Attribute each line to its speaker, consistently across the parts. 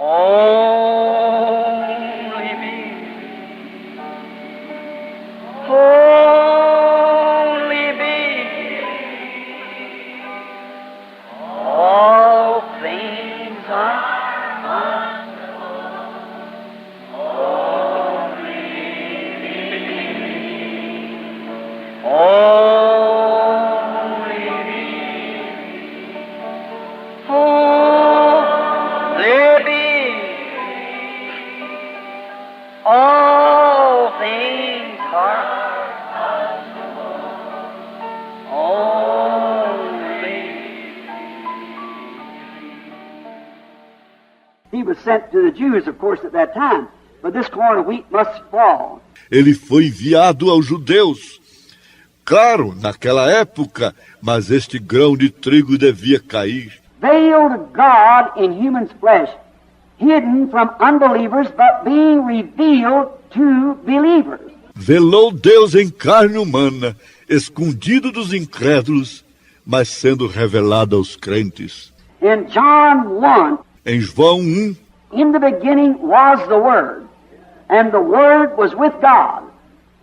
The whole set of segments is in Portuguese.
Speaker 1: Only me. Only me. All things are
Speaker 2: sent to the Jews, of course, at that time. But this corn of wheat must fall.
Speaker 3: Ele foi enviado aos judeus. Claro, naquela época, mas este grão de trigo devia cair.
Speaker 2: Veiled God in human flesh, hidden from unbelievers, but being revealed to believers.
Speaker 3: Velou Deus em carne humana, escondido dos incrédulos, mas sendo revelado aos crentes.
Speaker 2: In John 1,
Speaker 3: em João 1,
Speaker 2: in the beginning was the Word, and the Word was with God,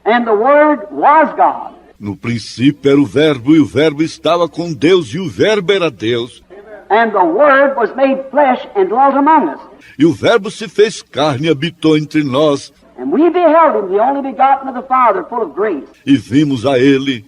Speaker 2: and the Word was God.
Speaker 3: No princípio era o Verbo, e o Verbo estava com Deus, e o Verbo era Deus.
Speaker 2: And the Word was made flesh and dwelt among us.
Speaker 3: E o Verbo se fez carne e habitou entre nós.
Speaker 2: And we beheld him, the only begotten of the Father, full of grace.
Speaker 3: E vimos a ele,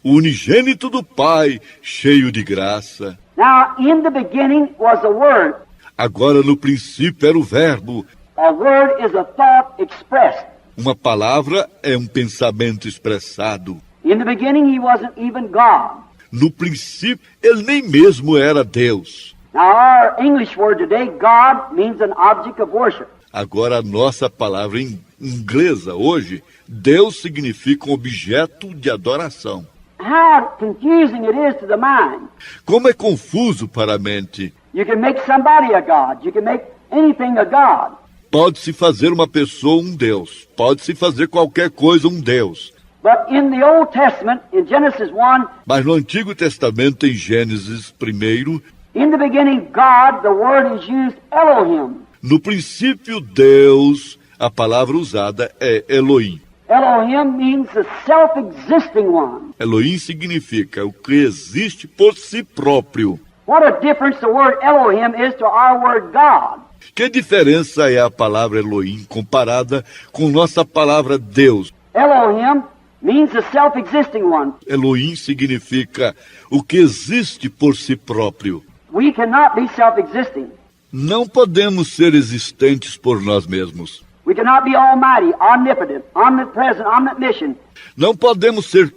Speaker 3: o unigênito do Pai, cheio de graça.
Speaker 2: Now, in the beginning was the Word.
Speaker 3: Agora no princípio era o Verbo.
Speaker 2: A word is a thought expressed.
Speaker 3: Uma palavra é um pensamento expressado.
Speaker 2: In the beginning he wasn't even God.
Speaker 3: No princípio, ele nem mesmo era Deus.
Speaker 2: Now our English word today, God, means an object of worship.
Speaker 3: Agora a nossa palavra inglesa hoje, Deus significa um objeto de adoração.
Speaker 2: How confusing it is to the mind.
Speaker 3: Como é confuso para a mente.
Speaker 2: You can make somebody a God. You can make anything a God.
Speaker 3: Pode-se fazer uma pessoa um Deus. Pode-se fazer qualquer coisa um Deus.
Speaker 2: But in the Old Testament, in Genesis 1,
Speaker 3: mas no Antigo Testamento, em Gênesis 1,
Speaker 2: in the beginning, God, the word is used Elohim.
Speaker 3: No princípio, Deus, a palavra usada é Elohim.
Speaker 2: Elohim means the self-existing one.
Speaker 3: Elohim significa o que existe por si próprio.
Speaker 2: What a difference the word Elohim is to our word God.
Speaker 3: Que diferença é a palavra Elohim comparada com nossa palavra Deus?
Speaker 2: Elohim means the self-existing one.
Speaker 3: Elohim significa o que existe por si próprio.
Speaker 2: We cannot be self-existing.
Speaker 3: Não podemos ser existentes por nós mesmos.
Speaker 2: We cannot be almighty, omnipotent, omnipresent, omniscient.
Speaker 3: Não podemos ser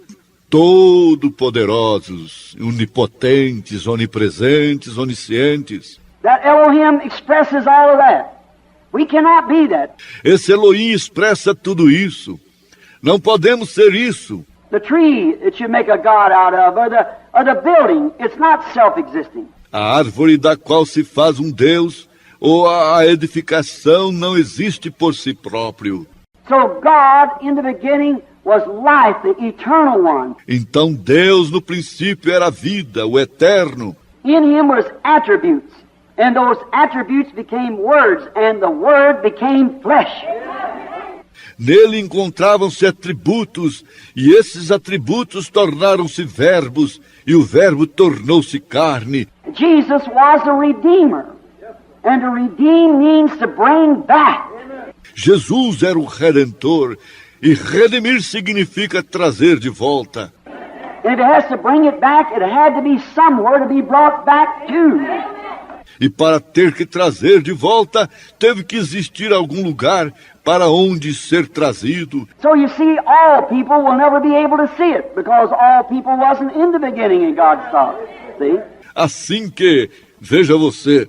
Speaker 3: todo-poderosos, onipotentes, onipresentes, oniscientes.
Speaker 2: That Elohim expresses all of that. We cannot be that.
Speaker 3: Esse Elohim expressa tudo isso. Não podemos ser isso.
Speaker 2: The tree that you make a god out of, or the building, it's not self-existing.
Speaker 3: A árvore da qual se faz um Deus, ou a edificação não existe por si próprio.
Speaker 2: So God, in the beginning, was life, the eternal one.
Speaker 3: Então Deus no princípio era a vida, o eterno.
Speaker 2: In him was attributes, and those attributes became words, and the word became flesh.
Speaker 3: Nele encontravam-se atributos, e esses atributos tornaram-se verbos, e o verbo tornou-se carne.
Speaker 2: Jesus was a redeemer, and to redeem means to bring back.
Speaker 3: Jesus era o Redentor, e redimir significa trazer de volta.
Speaker 2: And if it has to bring it back, it had to be somewhere to be brought back to.
Speaker 3: E para ter que trazer de volta, teve que existir algum lugar para onde ser trazido.
Speaker 2: So you see, all people will never be able to see it, because all people wasn't in the beginning in God's thought. See?
Speaker 3: Assim que, veja você,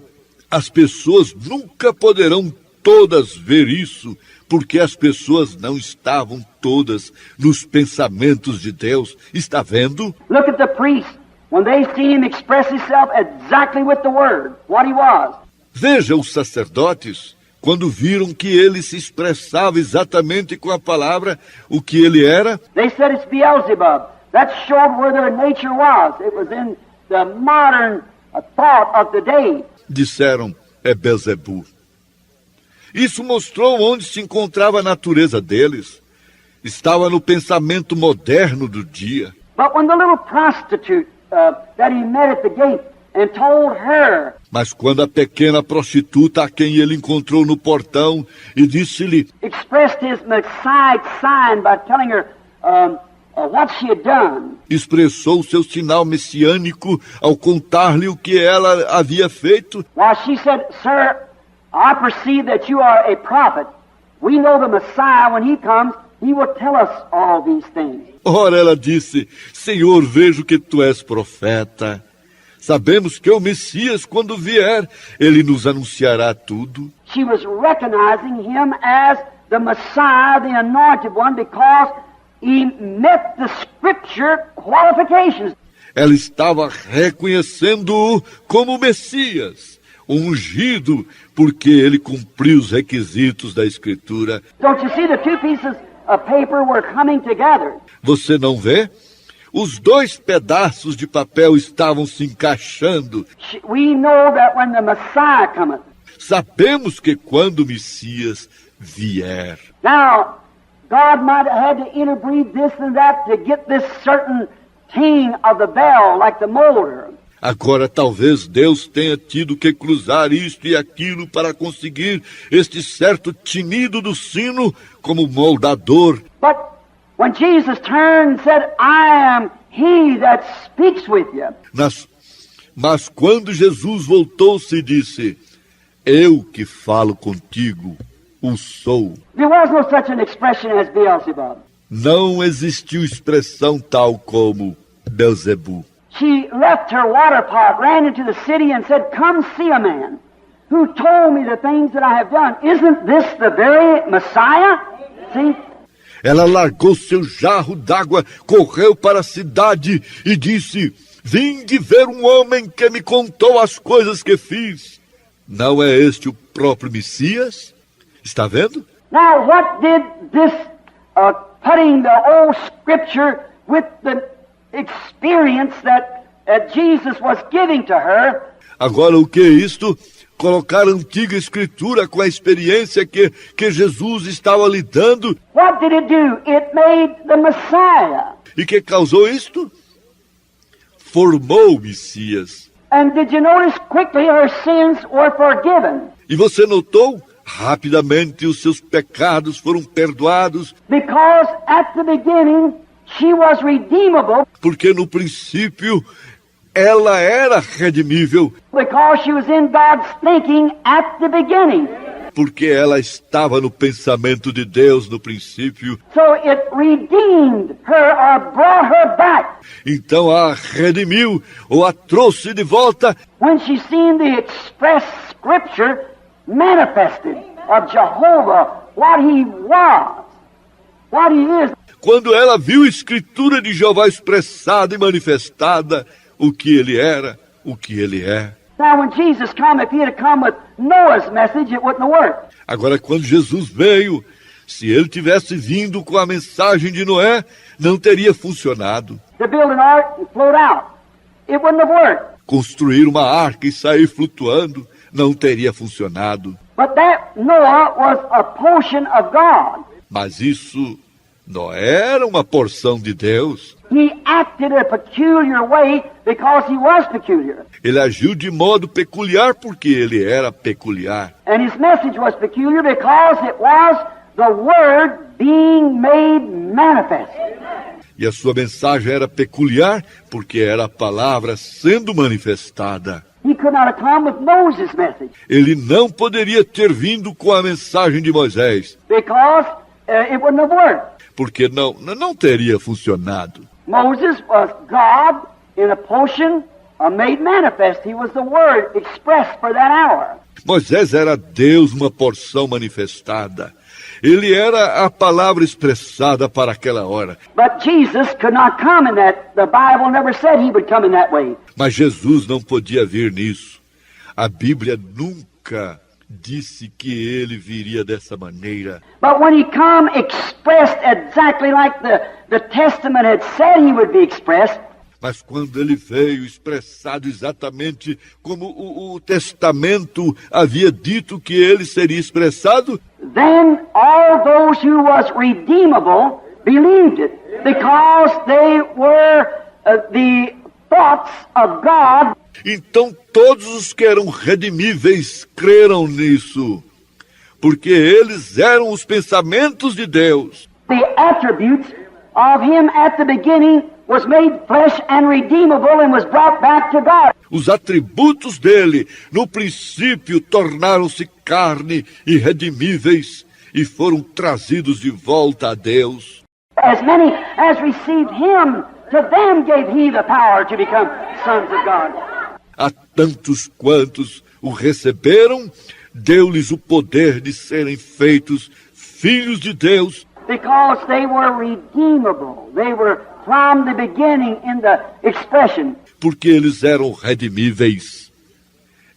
Speaker 3: as pessoas nunca poderão todas ver isso, porque as pessoas não estavam todas nos pensamentos de Deus. Está vendo?
Speaker 2: Look at the priest. When they see him express himself exactly with the word, what he was.
Speaker 3: Veja os sacerdotes, quando viram que ele se expressava exatamente com a palavra, o que ele era.
Speaker 2: They said it's Beelzebub. That showed where their nature was. It was in the modern thought of the day.
Speaker 3: Disseram, é Belzebu. Isso mostrou onde se encontrava a natureza deles. Estava no pensamento moderno do dia.
Speaker 2: But when the little prostitute that he met at the gate and told her,
Speaker 3: Mas quando a pequena prostituta a quem ele encontrou no portão e disse-lhe,
Speaker 2: expressed his Messiah sign by telling her what she had done,
Speaker 3: expressou seu sinal messiânico ao contar-lhe o que ela havia feito,
Speaker 2: while she said, "Sir, I perceive that you are a prophet. We know the Messiah, when he comes, he will tell us all these things."
Speaker 3: ora ela disse, Senhor, vejo que tu és profeta. Sabemos que o Messias, quando vier, ele nos anunciará tudo.
Speaker 2: She was recognizing him as the Messiah, the anointed one, because he met the scripture qualifications.
Speaker 3: Ela estava reconhecendo-o como Messias, o ungido, porque ele cumpriu os requisitos da Escritura.
Speaker 2: Don't you see the two pieces of paper were coming together?
Speaker 3: Você não vê? Os dois pedaços de papel estavam se encaixando.
Speaker 2: We know that when the Messiah cometh.
Speaker 3: Sabemos que quando o Messias vier.
Speaker 2: Now, God might have had to interbreed this and that to get this certain ting of the bell, like the molder.
Speaker 3: Agora talvez Deus tenha tido que cruzar isto e aquilo para conseguir este certo tinido do sino como moldador.
Speaker 2: But when Jesus turned and said, "I am he that speaks with you,"
Speaker 3: Mas quando Jesus voltou-se e disse, eu que falo contigo, o sou.
Speaker 2: there was no such an expression as Beelzebub.
Speaker 3: Não existiu expressão tal como Belzebu.
Speaker 2: She left her water pot, ran into the city and said, "Come see a man who told me the things that I have done. Isn't this the very Messiah?" See?
Speaker 3: Ela largou seu jarro d'água, correu para a cidade e disse, vinde ver um homem que me contou as coisas que fiz. Não é este o próprio Messias? Está vendo?
Speaker 2: Now, what did this putting the old scripture with the experience that Jesus was giving to her?
Speaker 3: Agora, o que é isto? Colocar a antiga escritura com a experiência que Jesus estava lhe dando.
Speaker 2: What did it do? It made the Messiah.
Speaker 3: E que causou isto? Formou o Messias.
Speaker 2: And did you notice quickly her sins were forgiven?
Speaker 3: E você notou? Rapidamente os seus pecados foram perdoados.
Speaker 2: Because at the beginning she was redeemable.
Speaker 3: Porque no princípio ela era redimível.
Speaker 2: Because she was in God's thinking at the beginning.
Speaker 3: Porque ela estava no pensamento de Deus no princípio.
Speaker 2: So it redeemed her or brought her back.
Speaker 3: Então a redimiu ou a trouxe de volta.
Speaker 2: When she seen the express scripture manifested of Jehovah, what he was, what he is.
Speaker 3: Quando ela viu a escritura de Jeová expressada e manifestada, o que ele era, o que ele é.
Speaker 2: Now when Jesus came, if he had come with Noah's message, it wouldn't have worked.
Speaker 3: Agora, quando Jesus veio, se ele tivesse vindo com a mensagem de Noé, não teria funcionado.
Speaker 2: To build an ark and float out, it wouldn't have worked.
Speaker 3: Construir uma arca e sair flutuando, não teria funcionado.
Speaker 2: But that Noah was a portion of God.
Speaker 3: Mas isso não era uma porção de Deus.
Speaker 2: He acted a peculiar way because he was peculiar.
Speaker 3: Ele agiu de modo peculiar porque ele era peculiar.
Speaker 2: And his message was peculiar because it was the Word being made manifest.
Speaker 3: E a sua mensagem era peculiar porque era a palavra sendo manifestada.
Speaker 2: He could not have come with Moses' message
Speaker 3: Ele não poderia ter vindo com a mensagem de Moisés,
Speaker 2: because it wouldn't have worked.
Speaker 3: porque não teria funcionado.
Speaker 2: Moses was God in a portion made manifest. He was the Word expressed for that hour.
Speaker 3: Moisés era Deus, uma porção manifestada. Ele era a palavra expressada para aquela hora.
Speaker 2: But Jesus could not come in that. The Bible never said he would come in that way.
Speaker 3: Mas Jesus não podia vir nisso. A Bíblia nunca disse que ele viria dessa maneira.
Speaker 2: But when he come expressed exactly like the Testament had said he would be expressed,
Speaker 3: Mas quando ele veio expressado exatamente como o testamento havia dito que ele seria expressado,
Speaker 2: then all those who was redeemable believed it, because they were the thoughts of God.
Speaker 3: então todos os que eram redimíveis creram nisso, porque eles eram os pensamentos de Deus.
Speaker 2: The attributes of him at the beginning was made flesh and redeemable and was brought back to God.
Speaker 3: Os atributos dele, no princípio, tornaram-se carne e redimíveis e foram trazidos de volta a Deus.
Speaker 2: As many as received him, to them gave he the power to become sons of God.
Speaker 3: A tantos quantos o receberam, deu-lhes o poder de serem feitos filhos de Deus,
Speaker 2: Because they were redeemable. They were from the beginning in the expression.
Speaker 3: porque eles eram redimíveis.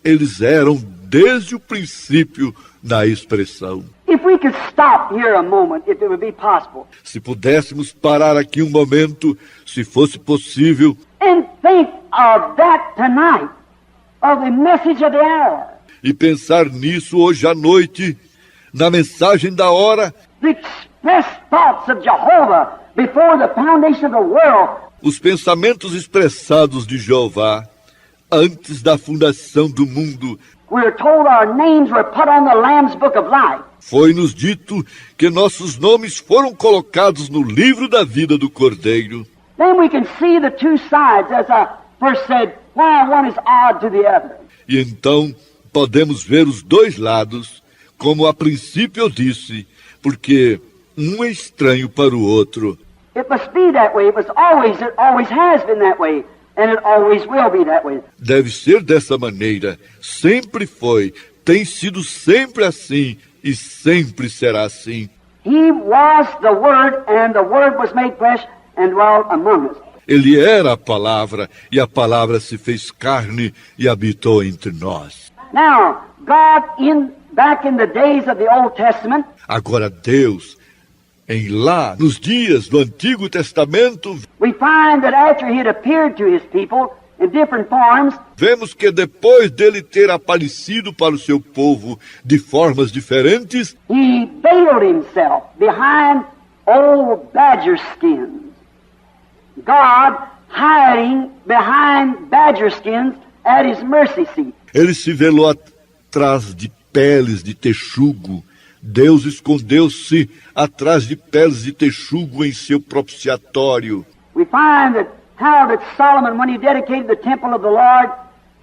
Speaker 3: Eles eram desde o princípio na expressão.
Speaker 2: If we could stop here a moment, if it would be possible,
Speaker 3: Se pudéssemos parar aqui um momento, se fosse possível,
Speaker 2: and think of that tonight, of the message of the hour,
Speaker 3: e pensar nisso hoje à noite, na mensagem da hora,
Speaker 2: the expressed thoughts of Jehovah before the foundation of the world,
Speaker 3: os pensamentos expressados de Jeová antes da fundação do mundo.
Speaker 2: we're told our names were put on the Lamb's Book of Life.
Speaker 3: Foi-nos dito que nossos nomes foram colocados no livro da vida do Cordeiro.
Speaker 2: Then we can see the two sides, as I first said, why one is odd to the other.
Speaker 3: E então podemos ver os dois lados, como a princípio eu disse, porque um é estranho para o outro.
Speaker 2: It must be that way. It always has been that way, and it always will be that way.
Speaker 3: Deve ser dessa maneira, sempre foi, tem sido sempre assim e sempre será assim.
Speaker 2: He was the Word, and the Word was made flesh and dwelt among us.
Speaker 3: Ele era a palavra, e a palavra se fez carne e habitou entre nós.
Speaker 2: Now, God, back in the days of the Old Testament,
Speaker 3: Agora Deus, nos dias do Antigo Testamento,
Speaker 2: we find that after He had appeared to His people in different forms,
Speaker 3: vemos que depois dele ter aparecido para o seu povo de formas diferentes,
Speaker 2: He veiled Himself behind old badger skins. God hiding behind badger skins at His mercy seat.
Speaker 3: ele se velou atrás de peles de texugo. Deus escondeu-se atrás de peles de texugo em seu propiciatório.
Speaker 2: We find how Solomon, when he dedicated the temple of the Lord,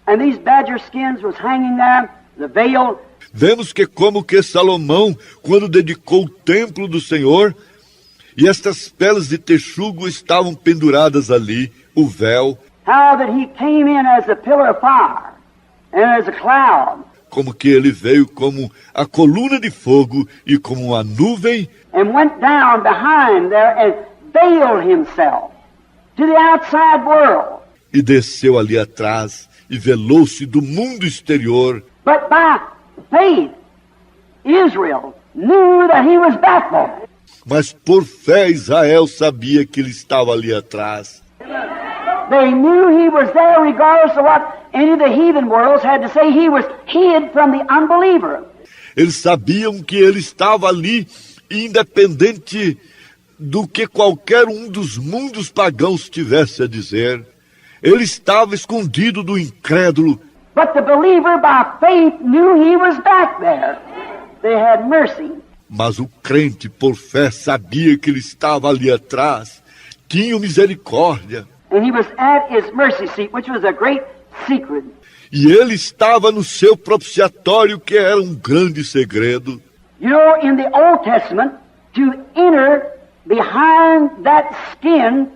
Speaker 2: and these badger skins was hanging there, the veil,
Speaker 3: Vemos que como que Salomão, quando dedicou o templo do Senhor, e estas peles de texugo estavam penduradas ali, o véu,
Speaker 2: how that he came in as a pillar of fire and as a cloud,
Speaker 3: como que ele veio como a coluna de fogo e como uma nuvem,
Speaker 2: and went down behind there and veiled himself to the outside world.
Speaker 3: e desceu ali atrás e velou-se do mundo exterior.
Speaker 2: But by faith, Israel knew that he was back there.
Speaker 3: Mas por fé Israel sabia que ele estava ali atrás.
Speaker 2: They knew he was there regardless of what any of the heathen worlds had to say. He was hid from the unbeliever.
Speaker 3: Eles sabiam que ele estava ali, independente do que qualquer um dos mundos pagãos tivesse a dizer. Ele estava escondido do incrédulo,
Speaker 2: But the believer by faith knew he was back there. They had mercy.
Speaker 3: mas o crente por fé sabia que ele estava ali atrás, tinha misericórdia,
Speaker 2: And he was at his mercy seat, which was a great secret.
Speaker 3: e ele estava no seu propiciatório, que era um grande segredo.
Speaker 2: You know, in the Old Testament, to enter behind that skin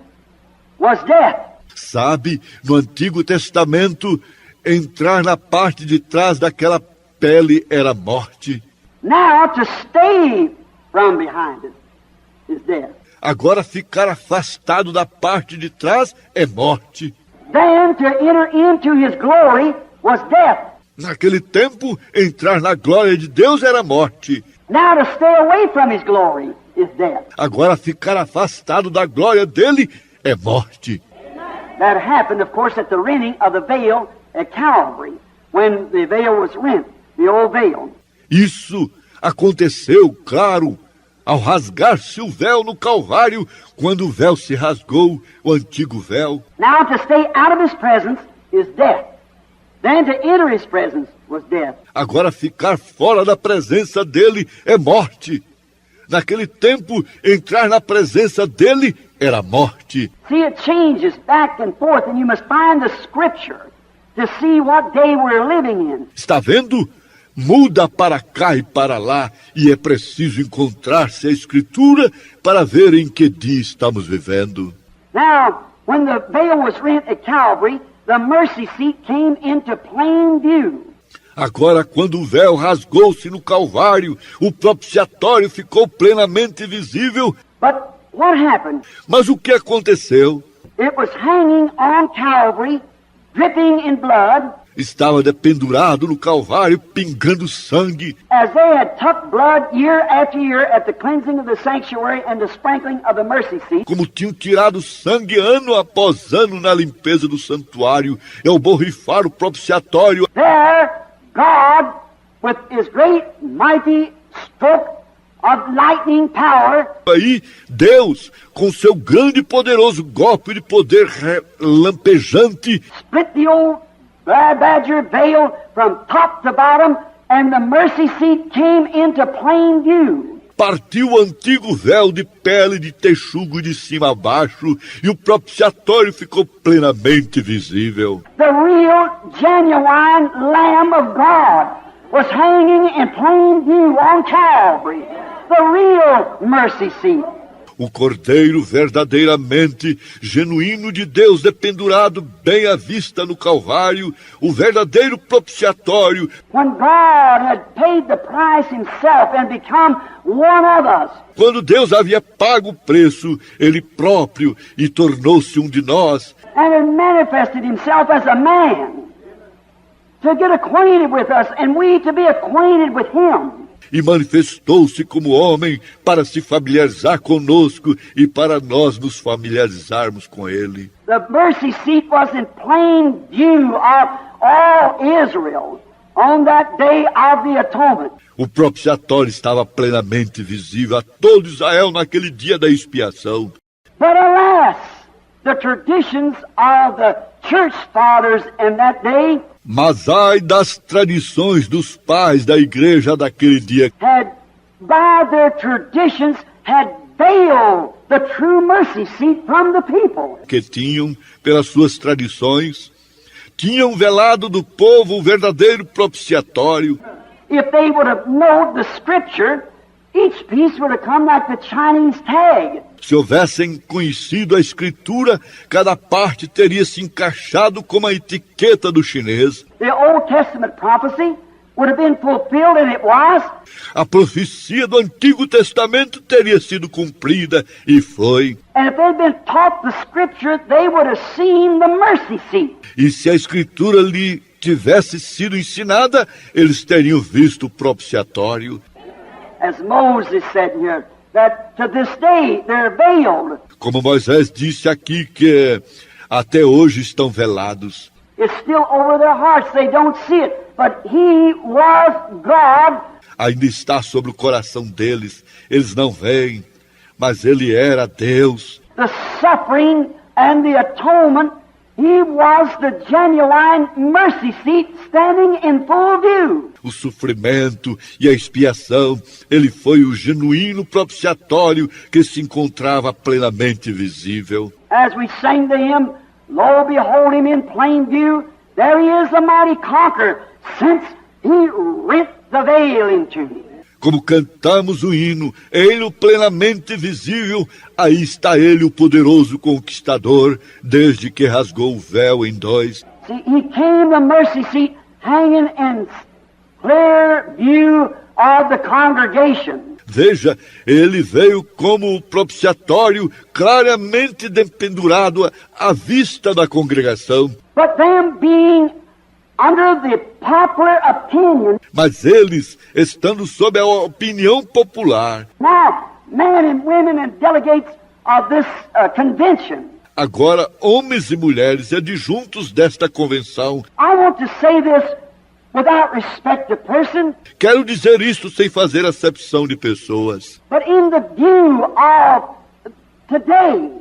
Speaker 2: was death.
Speaker 3: Sabe, no Antigo Testamento, entrar na parte de trás daquela pele era morte.
Speaker 2: Now, to stay from behind it is death.
Speaker 3: Agora ficar afastado da parte de trás é morte.
Speaker 2: Then to enter into his glory was death.
Speaker 3: Naquele tempo, entrar na glória de Deus era morte.
Speaker 2: Now to stay away from his glory is death.
Speaker 3: Agora ficar afastado da glória dele é morte.
Speaker 2: That happened, of course, at the rending of the veil at Calvary, when the veil was rent, the old veil.
Speaker 3: Isso aconteceu, claro, ao rasgar-se o véu no Calvário, quando o véu se rasgou, o antigo véu.
Speaker 2: Now to stay out of His presence is death. Then to enter His presence was death.
Speaker 3: Agora ficar fora da presença dele é morte. Naquele tempo, entrar na presença dele era morte.
Speaker 2: See, it changes back and forth, and you must find the Scripture to see what day we're living in.
Speaker 3: Está vendo? Muda para cá e para lá, e é preciso encontrar-se a Escritura para ver em que dia estamos vivendo.
Speaker 2: Now, when the veil was rent at Calvary, the mercy seat came into plain view.
Speaker 3: Agora, quando o véu rasgou-se no Calvário, o propiciatório ficou plenamente visível.
Speaker 2: But what happened?
Speaker 3: Mas o que aconteceu?
Speaker 2: It was hanging on Calvary, dripping in blood,
Speaker 3: Estava dependurado no Calvário, pingando sangue,
Speaker 2: as they had tucked blood year after year at the cleansing of the sanctuary and the sprinkling of the mercy seat.
Speaker 3: como tinham tirado sangue ano após ano na limpeza do santuário e ao borrifar o propiciatório.
Speaker 2: There, God, with His great, mighty stroke of lightning power,
Speaker 3: Aí, Deus, com seu grande e poderoso golpe de poder lampejante,
Speaker 2: split the old badger veil from top to bottom, and the mercy seat came into plain view.
Speaker 3: partiu o antigo véu de pele de texugo de cima a baixo e o propiciatório ficou plenamente visível.
Speaker 2: The real, genuine Lamb of God was hanging in plain view on Calvary. The real mercy seat.
Speaker 3: O Cordeiro verdadeiramente genuíno de Deus dependurado bem à vista no Calvário, o verdadeiro propiciatório.
Speaker 2: When God had paid the price Himself and become one of us.
Speaker 3: Quando Deus havia pago o preço, Ele próprio, e tornou-se um de nós.
Speaker 2: And had manifested Himself as a man to get acquainted with us and we to be acquainted with Him.
Speaker 3: E manifestou-se como homem para se familiarizar conosco e para nós nos familiarizarmos com Ele.
Speaker 2: The mercy seat was in plain view of all Israel on that day of the atonement.
Speaker 3: O propiciatório estava plenamente visível a todo Israel naquele dia da expiação.
Speaker 2: But alas, the traditions of the church fathers in that day
Speaker 3: Mas ai das tradições dos pais da igreja daquele dia,
Speaker 2: had, by their traditions, had veiled the true mercy seat from the people.
Speaker 3: que tinham, pelas suas tradições, tinham velado do povo o verdadeiro propiciatório.
Speaker 2: If they would have known the Scripture, each piece would have come like the Chinese tag.
Speaker 3: Se houvessem conhecido a Escritura, cada parte teria se encaixado como a etiqueta do chinês.
Speaker 2: The Old Testament prophecy would have been fulfilled, and it was.
Speaker 3: A profecia do Antigo Testamento teria sido cumprida, e foi.
Speaker 2: And if they'd been taught the Scripture, they would have seen the mercy seat.
Speaker 3: E se a Escritura lhe tivesse sido ensinada, eles teriam visto o propiciatório.
Speaker 2: As Moses said here, that to this day they're veiled.
Speaker 3: Como Moisés disse aqui, que até hoje estão velados.
Speaker 2: It's still over their hearts. They don't see it. But He was God.
Speaker 3: Ainda está sobre o coração deles. Eles não veem, mas Ele era Deus.
Speaker 2: The suffering and the atonement, He was the genuine mercy seat standing in full view.
Speaker 3: O sofrimento e a expiação, Ele foi o genuíno propiciatório que se encontrava plenamente visível.
Speaker 2: As we sang the hymn, Lo, behold Him in plain view, there He is, the mighty conqueror, since He rent the veil in two.
Speaker 3: Como cantamos o hino, Ele plenamente visível, aí está Ele, o poderoso conquistador, desde que rasgou o véu em dois.
Speaker 2: See, He came the mercy seat hanging in clear view of the congregation.
Speaker 3: Veja, Ele veio como o propiciatório claramente dependurado à vista da congregação.
Speaker 2: But them being under the popular opinion,
Speaker 3: Mas eles, estando sob a opinião popular,
Speaker 2: now men and women and delegates of this convention,
Speaker 3: Agora, homens e mulheres adjuntos desta convenção,
Speaker 2: I want to say this without respect to person,
Speaker 3: quero dizer isto sem fazer acepção de pessoas,
Speaker 2: but in the view of today,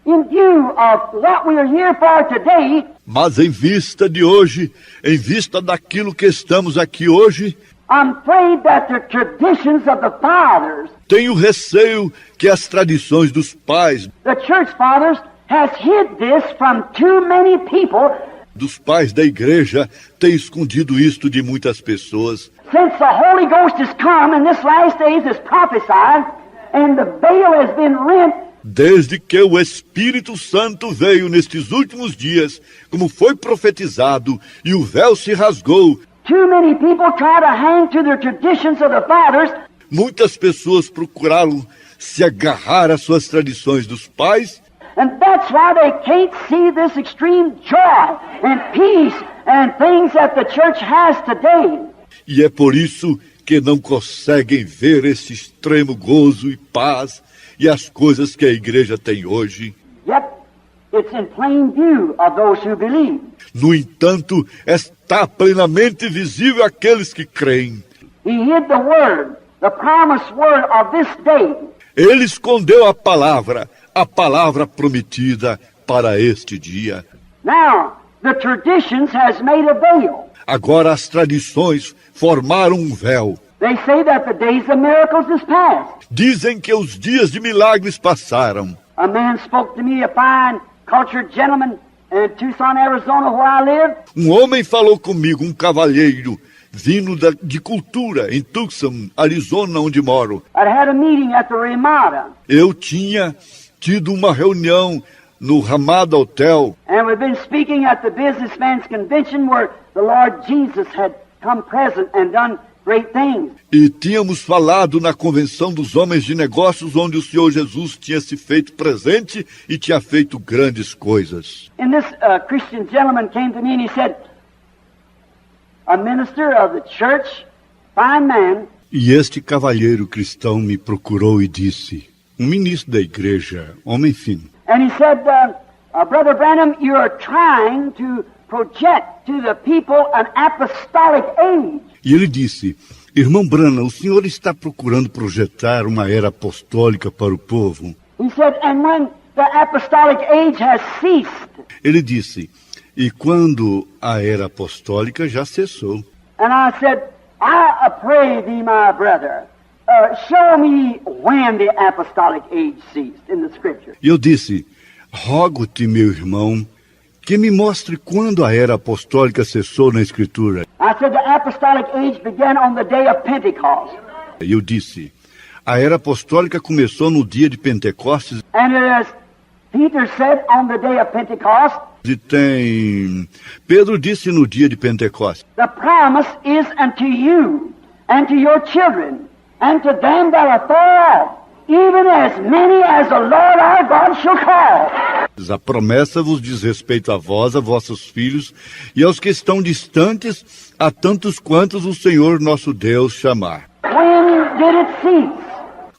Speaker 2: in view of what we are here for today,
Speaker 3: mas em vista de hoje, em vista daquilo que estamos aqui hoje,
Speaker 2: I'm afraid that the traditions of the fathers,
Speaker 3: tenho receio que as tradições dos pais,
Speaker 2: the church fathers, has hid this from too many people
Speaker 3: dos pais da igreja, têm escondido isto de muitas pessoas.
Speaker 2: since the Holy Ghost has come and this last days is prophesied and the veil has been rent.
Speaker 3: Desde que o Espírito Santo veio nestes últimos dias, como foi profetizado, e o véu se rasgou,
Speaker 2: Too many people try to hang to the traditions of the fathers,
Speaker 3: muitas pessoas procuraram se agarrar às suas tradições dos pais,
Speaker 2: and that's why they can't see this extreme joy and peace and things that the church has today.
Speaker 3: e é por isso que não conseguem ver esse extremo gozo e paz e as coisas que a igreja tem hoje.
Speaker 2: Yet it's in plain view of those who believe.
Speaker 3: No entanto, está plenamente visível àqueles que creem.
Speaker 2: He hid the word, the promised word of this day.
Speaker 3: Ele escondeu a palavra prometida para este dia.
Speaker 2: Now, the traditions has made a veil.
Speaker 3: Agora as tradições formaram um véu.
Speaker 2: They say that the days of miracles is past.
Speaker 3: Dizem que os dias de milagres passaram.
Speaker 2: A man spoke to me, a fine, cultured gentleman in Tucson, Arizona, where I live.
Speaker 3: Um homem falou comigo, um cavalheiro, vindo de cultura, em Tucson, Arizona, onde moro.
Speaker 2: I'd had a meeting at the Ramada,
Speaker 3: Eu tinha tido uma reunião no Ramada Hotel,
Speaker 2: and we've been speaking at the Businessman's Convention where the Lord Jesus had come present and done great things.
Speaker 3: e tínhamos falado na Convenção dos Homens de Negócios, onde o Senhor Jesus tinha se feito presente e tinha feito grandes coisas.
Speaker 2: And this Christian gentleman came to me and he said, a minister of the church, fine man,
Speaker 3: E este cavalheiro cristão me procurou e disse, um ministro da igreja, homem fino,
Speaker 2: and he said, Brother Branham, you are trying to project to the people an apostolic age.
Speaker 3: e ele disse, irmão Branham, o senhor está procurando projetar uma era apostólica para o povo?
Speaker 2: He said, and when the apostolic age has ceased,
Speaker 3: Ele disse, e quando a era apostólica já cessou?
Speaker 2: and I said, I pray thee, my brother, show me when the apostolic age ceased in the scripture.
Speaker 3: E eu disse, rogo-te, meu irmão, que me mostre quando a era apostólica cessou na Escritura.
Speaker 2: I said, the apostolic age began on the day of Pentecost.
Speaker 3: E eu disse, a era apostólica começou no dia de Pentecostes
Speaker 2: And as Peter said on the day of Pentecost,
Speaker 3: e tem... Pedro disse no dia de Pentecostes,
Speaker 2: the promise is unto you and to your children and to them that are far off, even as many as the Lord our God shall call.
Speaker 3: a promessa vos diz respeito a vós, a vossos filhos, e aos que estão distantes, a tantos quantos o Senhor nosso Deus chamar.
Speaker 2: When did it cease?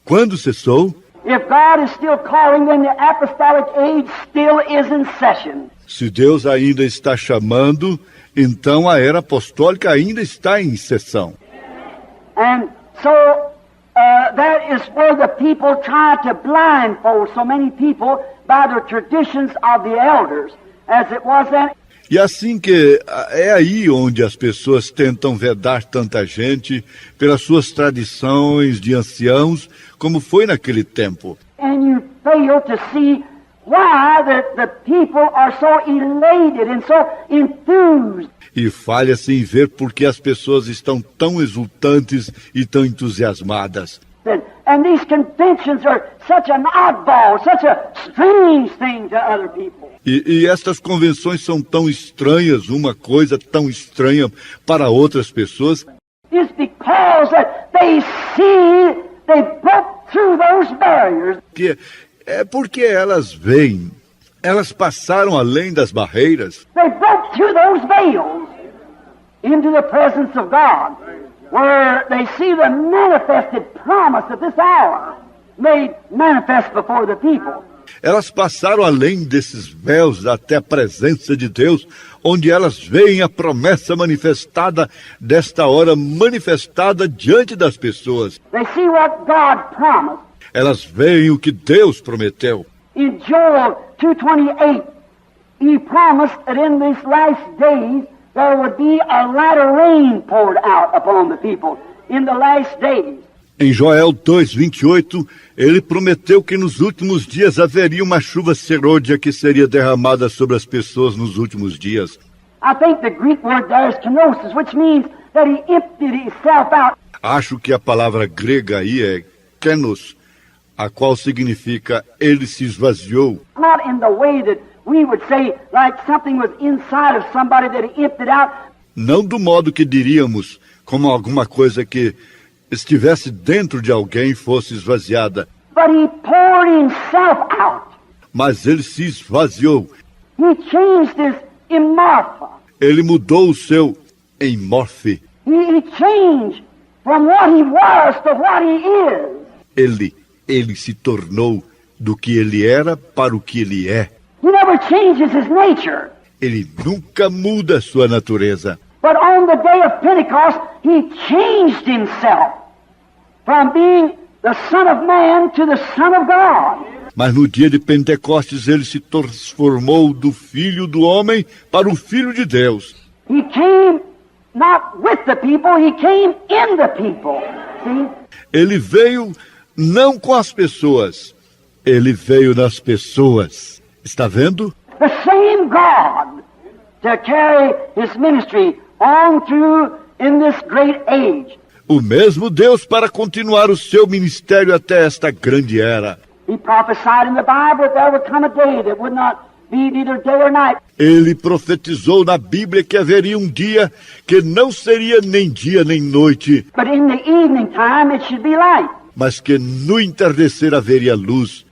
Speaker 3: Quando cessou?
Speaker 2: If God is still calling, then the apostolic age still is in session.
Speaker 3: Se Deus ainda está chamando, então a era apostólica ainda está em sessão.
Speaker 2: And so that is where the people try to blindfold so many people by the traditions of the elders, as it was then.
Speaker 3: E assim que é aí onde as pessoas tentam vedar tanta gente pelas suas tradições de anciãos, como foi naquele tempo.
Speaker 2: And you fail to see why the people are so elated and so enthused.
Speaker 3: E falha-se em ver por que as pessoas estão tão exultantes e tão entusiasmadas.
Speaker 2: And these conventions are such an oddball, such a strange thing to other people.
Speaker 3: E estas convenções são tão estranhas, uma coisa tão estranha para outras pessoas,
Speaker 2: It's because that they see they broke through those barriers.
Speaker 3: que é porque elas veem, elas passaram além das barreiras,
Speaker 2: They broke through those veils into the presence of God, where they see the manifested promise of this hour made manifest before the people.
Speaker 3: Elas passaram além desses véus até a presença de Deus, onde elas veem a promessa manifestada desta hora manifestada diante das pessoas.
Speaker 2: They see what God promised.
Speaker 3: Elas veem o que Deus prometeu.
Speaker 2: In Joel 2:28, He promised that in these last days there would be a latter rain poured out upon the people in the last days.
Speaker 3: Em Joel 2:28, ele prometeu que nos últimos dias haveria uma chuva serôdia que seria derramada sobre as pessoas nos últimos dias.
Speaker 2: I think the Greek word there is kenosis, which means that He emptied Himself out.
Speaker 3: Acho que a palavra grega aí é kenos, a qual significa ele se esvaziou.
Speaker 2: Not in the way that we would say like something was inside of somebody that He emptied out.
Speaker 3: Não do modo que diríamos, como alguma coisa que estivesse dentro de alguém e fosse esvaziada.
Speaker 2: But He poured Himself out.
Speaker 3: Mas ele se esvaziou.
Speaker 2: He changed His immorpha.
Speaker 3: Ele mudou o seu emorfe.
Speaker 2: He changed from what He was to what He is.
Speaker 3: Ele se tornou do que ele era para o que ele é.
Speaker 2: He never changes His nature.
Speaker 3: Ele nunca muda a sua natureza.
Speaker 2: But on the day of Pentecost, He changed Himself from being the Son of Man to the Son of God.
Speaker 3: Mas no dia de Pentecostes ele se transformou do Filho do Homem para o Filho de Deus.
Speaker 2: He came not with the people, He came in the people. See?
Speaker 3: Ele veio não com as pessoas, ele veio nas pessoas. Está vendo?
Speaker 2: The same God to carry His ministry on through in this great age.
Speaker 3: O mesmo Deus para continuar o seu ministério até esta grande era.
Speaker 2: He prophesied in the Bible that there would come a day that would not be neither day or night.
Speaker 3: Ele profetizou na Bíblia que haveria um dia que não seria nem dia nem noite,
Speaker 2: But in the evening time it should be light.
Speaker 3: mas que no entardecer haveria luz.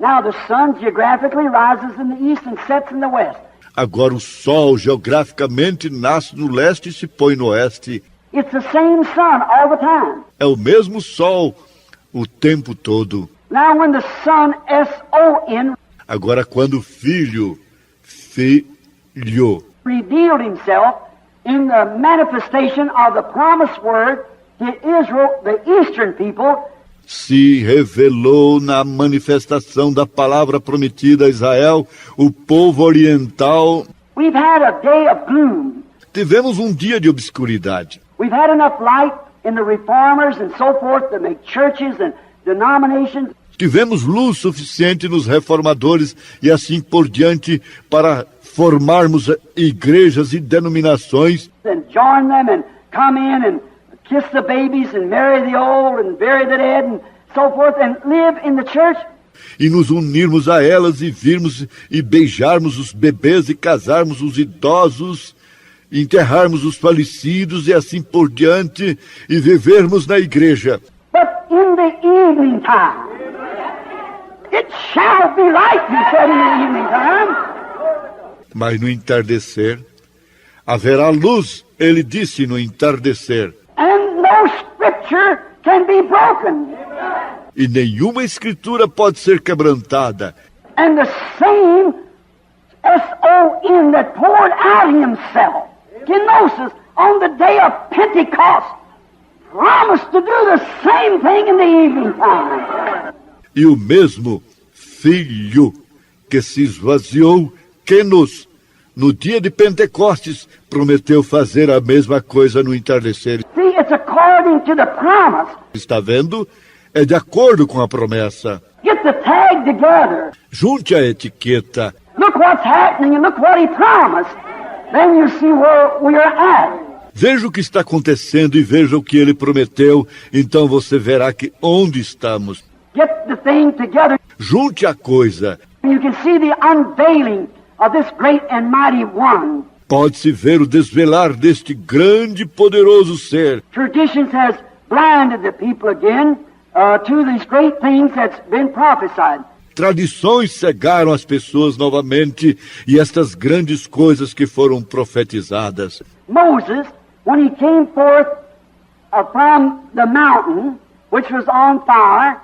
Speaker 2: Now the sun geographically rises in the east and sets in the west.
Speaker 3: Agora o sol geograficamente nasce no leste e se põe no oeste.
Speaker 2: It's the same sun all the time.
Speaker 3: É o mesmo sol o tempo todo.
Speaker 2: Now when the sun, S-O-N,
Speaker 3: Agora quando o filho
Speaker 2: revealed Himself in the manifestation of the promised word to Israel, the eastern people,
Speaker 3: se revelou na manifestação da palavra prometida a Israel, o povo oriental,
Speaker 2: we've had a day of gloom.
Speaker 3: tivemos um dia de obscuridade.
Speaker 2: We've had enough light in the reformers and so forth to make churches and denominations.
Speaker 3: Tivemos luz suficiente nos reformadores e assim por diante para formarmos igrejas e denominações
Speaker 2: And join them and come in and kiss the babies and marry the old and bury the dead and so forth and live in the church.
Speaker 3: e nos unirmos a elas e virmos e beijarmos os bebês e casarmos os idosos, enterrarmos os falecidos e assim por diante e vivermos na igreja.
Speaker 2: But in the evening time, it shall be light, He said in the evening time.
Speaker 3: Mas no entardecer haverá luz, ele disse no entardecer.
Speaker 2: And no scripture can be broken.
Speaker 3: E nenhuma escritura pode ser quebrantada.
Speaker 2: And the same S-O-N that poured out Himself, kenosis, on the day of Pentecost, promised to do the same thing in the evening time.
Speaker 3: E o mesmo Filho que se esvaziou, kenos, no dia de Pentecostes, prometeu fazer a mesma coisa no entardecer.
Speaker 2: See, it's according to the promise.
Speaker 3: Está vendo? É de acordo com a promessa.
Speaker 2: Get the tag together.
Speaker 3: Junte a etiqueta.
Speaker 2: Look what's happening and look what He promised. Then you see where we are at.
Speaker 3: Veja o que está acontecendo e veja o que ele prometeu. Então você verá que onde estamos.
Speaker 2: Get the thing together.
Speaker 3: Junte a coisa.
Speaker 2: You can see the unveiling of this great and mighty one.
Speaker 3: Pode-se ver o desvelar deste grande e poderoso ser.
Speaker 2: Traditions has blinded the people again to these great things that's been prophesied.
Speaker 3: Tradições cegaram as pessoas novamente e estas grandes coisas que foram profetizadas.
Speaker 2: Moses, when he came forth from the mountain, which was on fire,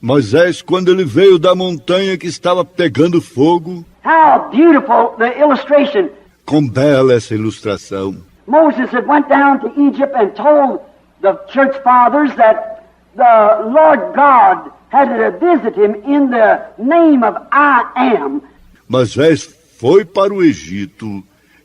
Speaker 3: Moisés, quando ele veio da montanha que estava pegando fogo,
Speaker 2: how beautiful the illustration.
Speaker 3: com bela essa ilustração.
Speaker 2: Moses had went down to Egypt and told the church fathers that the Lord God had to visit him in the name of I am.
Speaker 3: Moisés foi para o Egito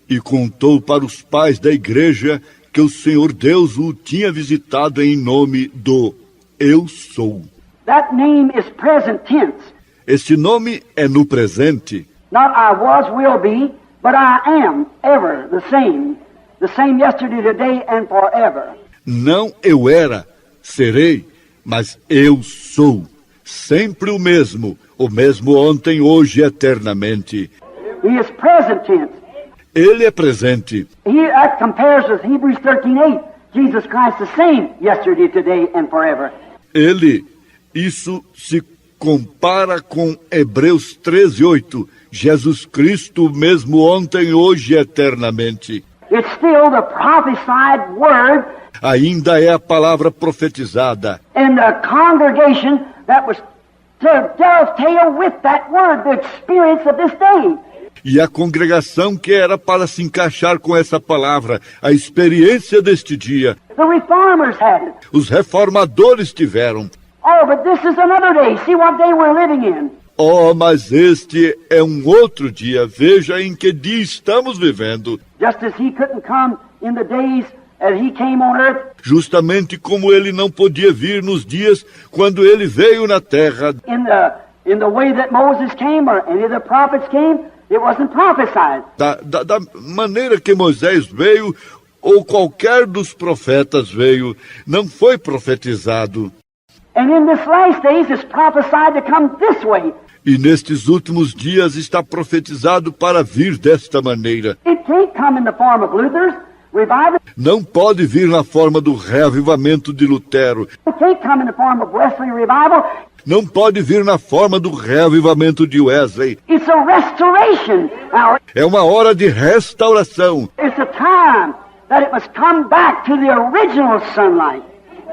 Speaker 3: e contou para os pais da igreja que o Senhor Deus o tinha visitado em nome do Eu Sou.
Speaker 2: That name is present tense.
Speaker 3: Esse nome é no presente.
Speaker 2: Not I was, will be, but I am ever the same. The same yesterday, today, and forever.
Speaker 3: Não eu era, serei, mas eu sou. Sempre o mesmo ontem, hoje e eternamente.
Speaker 2: He is present tense.
Speaker 3: Ele é presente.
Speaker 2: That compares with Hebrews 13:8. Jesus Christ the same yesterday, today, and forever.
Speaker 3: Isso se compara com Hebreus 13:8. Jesus Cristo, mesmo ontem, hoje e eternamente.
Speaker 2: It's still the prophesied word.
Speaker 3: Ainda é a palavra profetizada.
Speaker 2: And the congregation that was to dovetail with that word, the experience of this day.
Speaker 3: E a congregação que era para se encaixar com essa palavra, a experiência deste dia.
Speaker 2: The reformers had it.
Speaker 3: Os reformadores tiveram.
Speaker 2: Oh, but this is another day. See what day we're living in.
Speaker 3: Oh, mas este é um outro dia. Veja em que dia estamos vivendo.
Speaker 2: Just as he couldn't come in the days as he came on earth.
Speaker 3: Justamente como ele não podia vir nos dias quando ele veio na terra.
Speaker 2: In the way that Moses came or any of the prophets came, it wasn't prophesied.
Speaker 3: Da maneira que Moisés veio ou qualquer dos profetas veio, não foi profetizado.
Speaker 2: And in this last days it's prophesied to come this way.
Speaker 3: E nestes últimos dias está profetizado para vir desta maneira.
Speaker 2: It can't come in the form of Luther's revival.
Speaker 3: Não pode vir na forma do reavivamento de Lutero.
Speaker 2: It can't come in the form of Wesley revival.
Speaker 3: Não pode vir na forma do reavivamento de Wesley.
Speaker 2: It's a restoration hour.
Speaker 3: É uma hora de restauração.
Speaker 2: It's a time that it must come back to the original sunlight.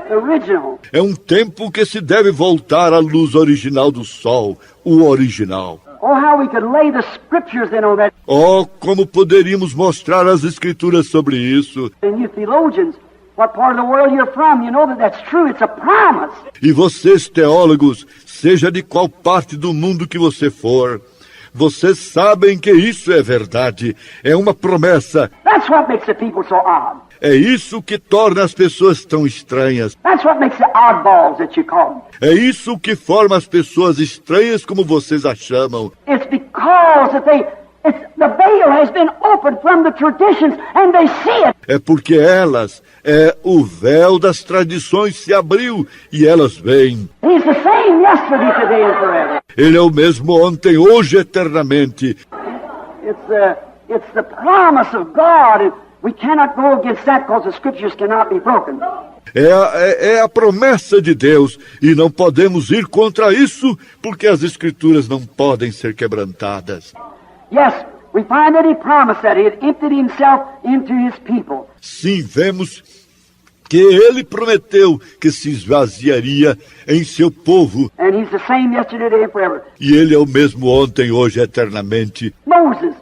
Speaker 2: The original.
Speaker 3: É um tempo que se deve voltar à luz original do sol, o original.
Speaker 2: Oh, how we could lay the scriptures in on that.
Speaker 3: Oh, como poderíamos mostrar as escrituras sobre isso.
Speaker 2: And you theologians, what part of the world you're from, you know that that's true. It's a promise.
Speaker 3: E vocês, teólogos, seja de qual parte do mundo que você for, vocês sabem que isso é verdade. É uma promessa.
Speaker 2: That's what makes the people so odd.
Speaker 3: É isso que torna as pessoas tão estranhas.
Speaker 2: That's what makes the oddballs that you call them.
Speaker 3: É isso que forma as pessoas estranhas como vocês as chamam.
Speaker 2: It's because that the veil has been opened from the traditions and they see it.
Speaker 3: É porque o véu das tradições se abriu e elas veem.
Speaker 2: He's the same yesterday, today, and forever.
Speaker 3: Ele é o mesmo ontem, hoje, eternamente.
Speaker 2: It's the promise of God. And we cannot go against that because the scriptures cannot be broken.
Speaker 3: É a promessa de Deus e não podemos ir contra isso porque as escrituras não podem ser quebrantadas.
Speaker 2: Yes, we find that he promised that he had emptied himself into his people.
Speaker 3: Sim, vemos que ele prometeu que se esvaziaria em seu povo.
Speaker 2: And he's the same yesterday, today, and forever.
Speaker 3: E ele é o mesmo ontem, hoje, eternamente.
Speaker 2: Moses,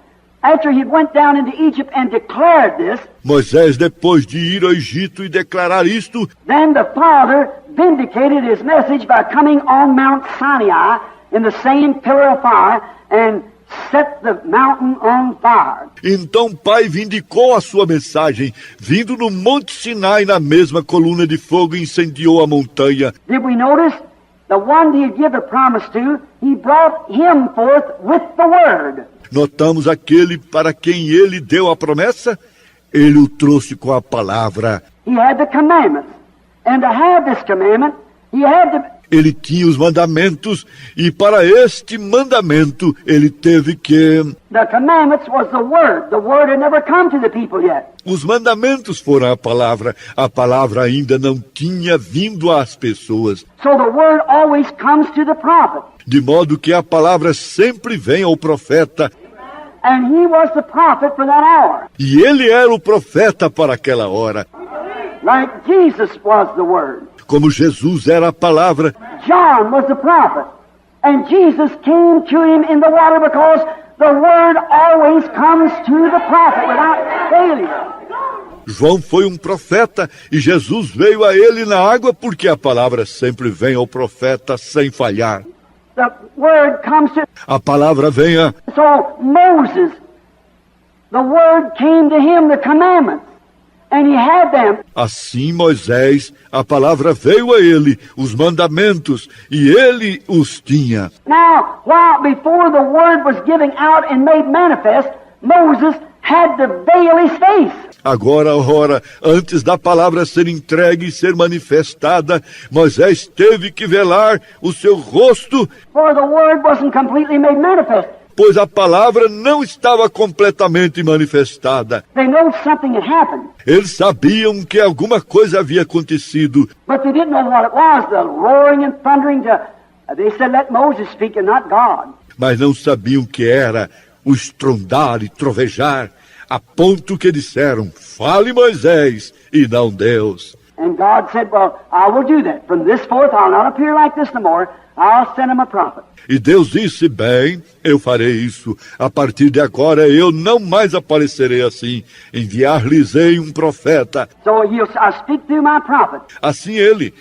Speaker 2: after he went down into Egypt and declared this,
Speaker 3: Moisés, depois de ir ao Egito e declarar isto,
Speaker 2: then the Father vindicated his message by coming on Mount Sinai in the same pillar of fire and set the mountain on fire.
Speaker 3: Então o Pai vindicou a sua mensagem, vindo no Monte Sinai na mesma coluna de fogo e incendiou a montanha.
Speaker 2: Did we notice? The one he gave the promise to, he brought him forth with the word.
Speaker 3: Notamos aquele para quem ele deu a promessa? Ele o trouxe com a palavra.
Speaker 2: He had the commandments. And to have this commandment, he had to...
Speaker 3: Ele tinha os mandamentos e para este mandamento ele teve que...
Speaker 2: The commandments was the word. The word had never come to the people yet.
Speaker 3: Os mandamentos foram a palavra ainda não tinha vindo às pessoas.
Speaker 2: So the word always comes to the prophet.
Speaker 3: De modo que a palavra sempre vem ao profeta.
Speaker 2: And he was the prophet for that hour.
Speaker 3: E ele era o profeta para aquela hora.
Speaker 2: Like Jesus was the word.
Speaker 3: Como Jesus era a palavra.
Speaker 2: John was the prophet. And Jesus came to him in the water because the word always comes to the prophet without failure.
Speaker 3: João foi um profeta e Jesus veio a ele na água porque a palavra sempre vem ao profeta sem falhar.
Speaker 2: The word comes to...
Speaker 3: A palavra vem a...
Speaker 2: So Moses, the word came to him, the commandments, and he had them.
Speaker 3: Assim Moisés, a palavra veio a ele, os mandamentos, e ele os tinha.
Speaker 2: Now, while before the word was given out and made manifest, Moses had to veil his face.
Speaker 3: Agora, ora, antes da palavra ser entregue e ser manifestada, Moisés teve que velar o seu rosto,
Speaker 2: For the word wasn't completely made manifest.
Speaker 3: pois a palavra não estava completamente manifestada.
Speaker 2: They know something had happened,
Speaker 3: Eles sabiam que alguma coisa havia acontecido,
Speaker 2: but they didn't know what it was, the roaring and thundering they said, let Moses speak and not God.
Speaker 3: mas não sabiam que era o estrondar e trovejar, a ponto que disseram, fale Moisés, e não Deus.
Speaker 2: And God said, well, I will do that. From this forth, I'll not appear like this no more. I'll send him a prophet.
Speaker 3: E Deus disse, bem, eu farei isso. A partir de agora eu não mais aparecerei assim. Enviar-lhes-ei um profeta.
Speaker 2: So I'll speak through my prophet.
Speaker 3: Assim ele,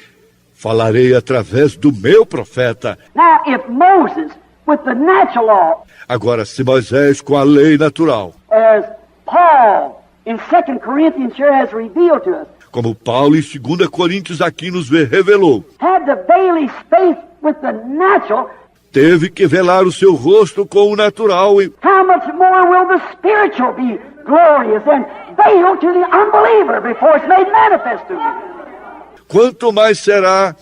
Speaker 3: falarei através do meu profeta.
Speaker 2: Now, if Moses, with the natural law,
Speaker 3: Agora, se Moisés com a lei natural,
Speaker 2: as Paul in 2 Corinthians sure has revealed to us,
Speaker 3: como Paulo em 2 Coríntios aqui nos revelou,
Speaker 2: had to veil his face with the natural,
Speaker 3: teve que velar o seu rosto com o natural. E
Speaker 2: how much more will the spiritual be glorious and veiled to the unbeliever before it's made manifest to him?
Speaker 3: quanto mais será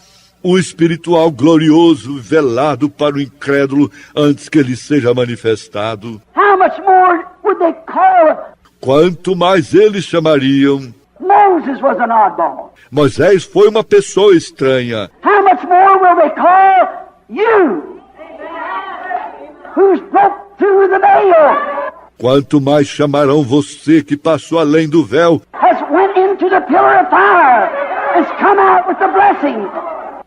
Speaker 3: o espiritual glorioso velado para o incrédulo antes que ele seja manifestado?
Speaker 2: How much more would they call it?
Speaker 3: Quanto mais eles chamariam.
Speaker 2: Moses was an oddball.
Speaker 3: Moisés foi uma pessoa estranha.
Speaker 2: How much more will they call you, who's broke through the veil,
Speaker 3: Quanto mais chamarão você que passou além do véu,
Speaker 2: has went into the pillar of fire, has come out with the blessing,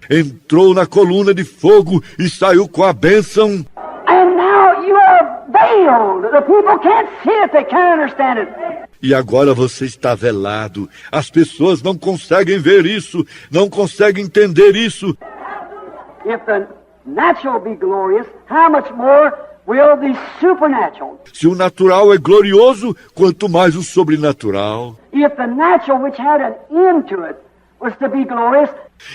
Speaker 3: entrou na coluna de fogo e saiu com a bênção.
Speaker 2: and now you are veiled. The people can't see it, they can't understand it.
Speaker 3: E agora você está velado. As pessoas não conseguem ver isso, não conseguem entender isso.
Speaker 2: If the natural be glorious, how much more will the supernatural?
Speaker 3: Se o natural é glorioso, quanto mais o sobrenatural.
Speaker 2: If the natural which had an end to it was to be glorious,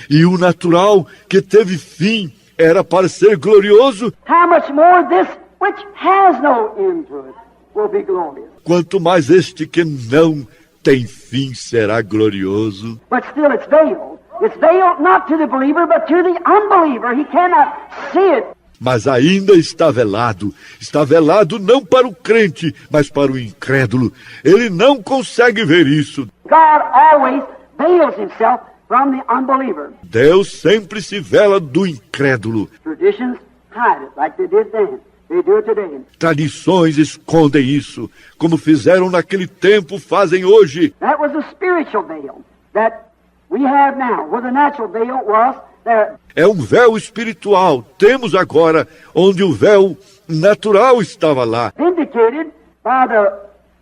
Speaker 3: E o natural que teve fim era para ser glorioso,
Speaker 2: how much more this which has no end to it will be glorious.
Speaker 3: quanto mais este que não tem fim será glorioso.
Speaker 2: But still it's veiled. It's veiled not to the believer, but to the unbeliever. He cannot see it.
Speaker 3: Mas ainda está velado. Está velado não para o crente, mas para o incrédulo. Ele não consegue ver isso.
Speaker 2: God always veils himself from the unbeliever.
Speaker 3: Deus sempre se vela do incrédulo.
Speaker 2: Traditions hide it like they did then. They do it today.
Speaker 3: Tradições escondem isso, como fizeram naquele tempo, fazem hoje.
Speaker 2: That was a spiritual veil that we have now, where the natural veil was there.
Speaker 3: É um véu espiritual. Temos agora onde o véu natural estava lá.
Speaker 2: Vindicated by the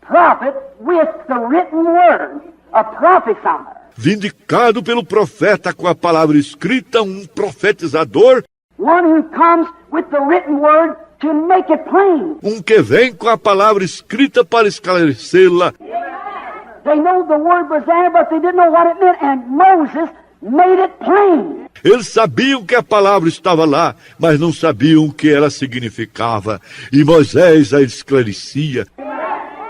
Speaker 2: prophet with the written word, a prophesier.
Speaker 3: Vindicado pelo profeta com a palavra escrita, um profetizador,
Speaker 2: One who comes with the written word to make it plain.
Speaker 3: um que vem com a palavra escrita para esclarecê-la.
Speaker 2: They know the word was there, but they didn't know what it meant, and Moses made it plain.
Speaker 3: Eles sabiam que a palavra estava lá, mas não sabiam o que ela significava. E Moisés a esclarecia.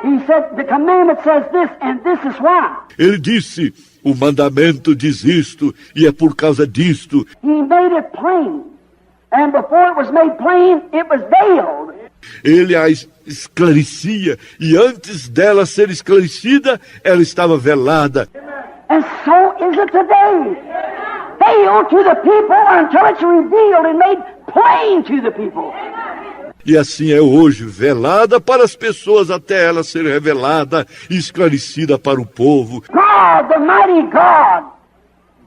Speaker 2: He said, the commandment says this, and this is why.
Speaker 3: Ele disse, o mandamento diz isto, e é por causa disto.
Speaker 2: He made it plain. And before it was made plain, it was veiled.
Speaker 3: Ele a esclarecia, e antes dela ser esclarecida, ela estava velada.
Speaker 2: And so is it today. Veiled to the people until it's revealed and made plain to the people.
Speaker 3: E assim é hoje, velada para as pessoas até ela ser revelada e esclarecida para o povo.
Speaker 2: God, the mighty God,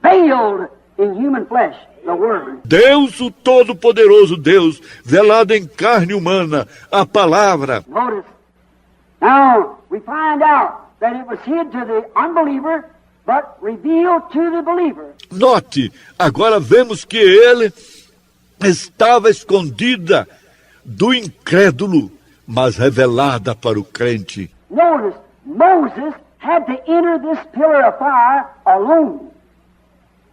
Speaker 2: veiled in human flesh. the Word.
Speaker 3: Deus, o Todo-Poderoso Deus, velado em carne humana, a palavra.
Speaker 2: Notice. Now, we find out that it was hid to the unbeliever, but revealed to the believer.
Speaker 3: Note, agora vemos que ele estava escondida do incrédulo, mas revelada para o crente.
Speaker 2: Notice, Moses had to enter this pillar of fire alone.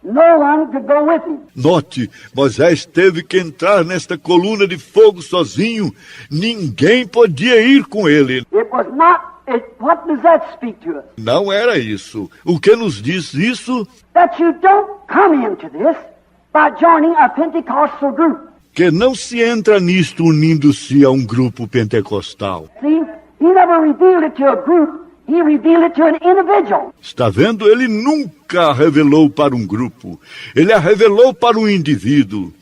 Speaker 2: No one could go with him.
Speaker 3: Note, Moisés teve que entrar nesta coluna de fogo sozinho. Ninguém podia ir com ele.
Speaker 2: It was not, what does that speak to us?
Speaker 3: Não era isso. O que nos diz isso?
Speaker 2: That you don't come into this by joining a Pentecostal group.
Speaker 3: Que não se entra nisto unindo-se a um grupo pentecostal.
Speaker 2: See, he never revealed it to a group. He revealed it to an individual.
Speaker 3: Está vendo? Ele nunca a revelou para um grupo. Ele a revelou para um indivíduo.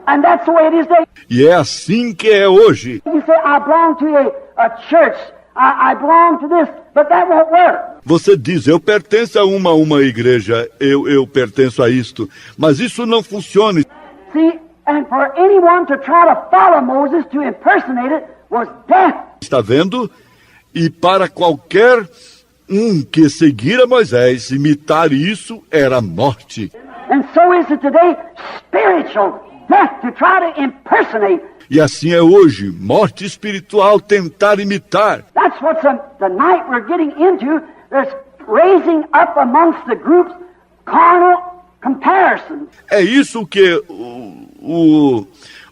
Speaker 2: And that's the way it is today.
Speaker 3: E é assim que é hoje.
Speaker 2: You say, I belong to a church. I belong to this. But that won't work.
Speaker 3: Você diz, eu pertenço a uma igreja, eu pertenço a isto. Mas isso não funciona.
Speaker 2: See, and for anyone to try to follow Moses, to impersonate it, was death.
Speaker 3: Está vendo? E para qualquer que seguir a Moisés, imitar isso, era morte.
Speaker 2: And so is it today, spiritual death to try to impersonate.
Speaker 3: E assim é hoje, morte espiritual, tentar imitar.
Speaker 2: That's what the night we're getting into. There's raising up amongst the groups carnal comparisons.
Speaker 3: É isso que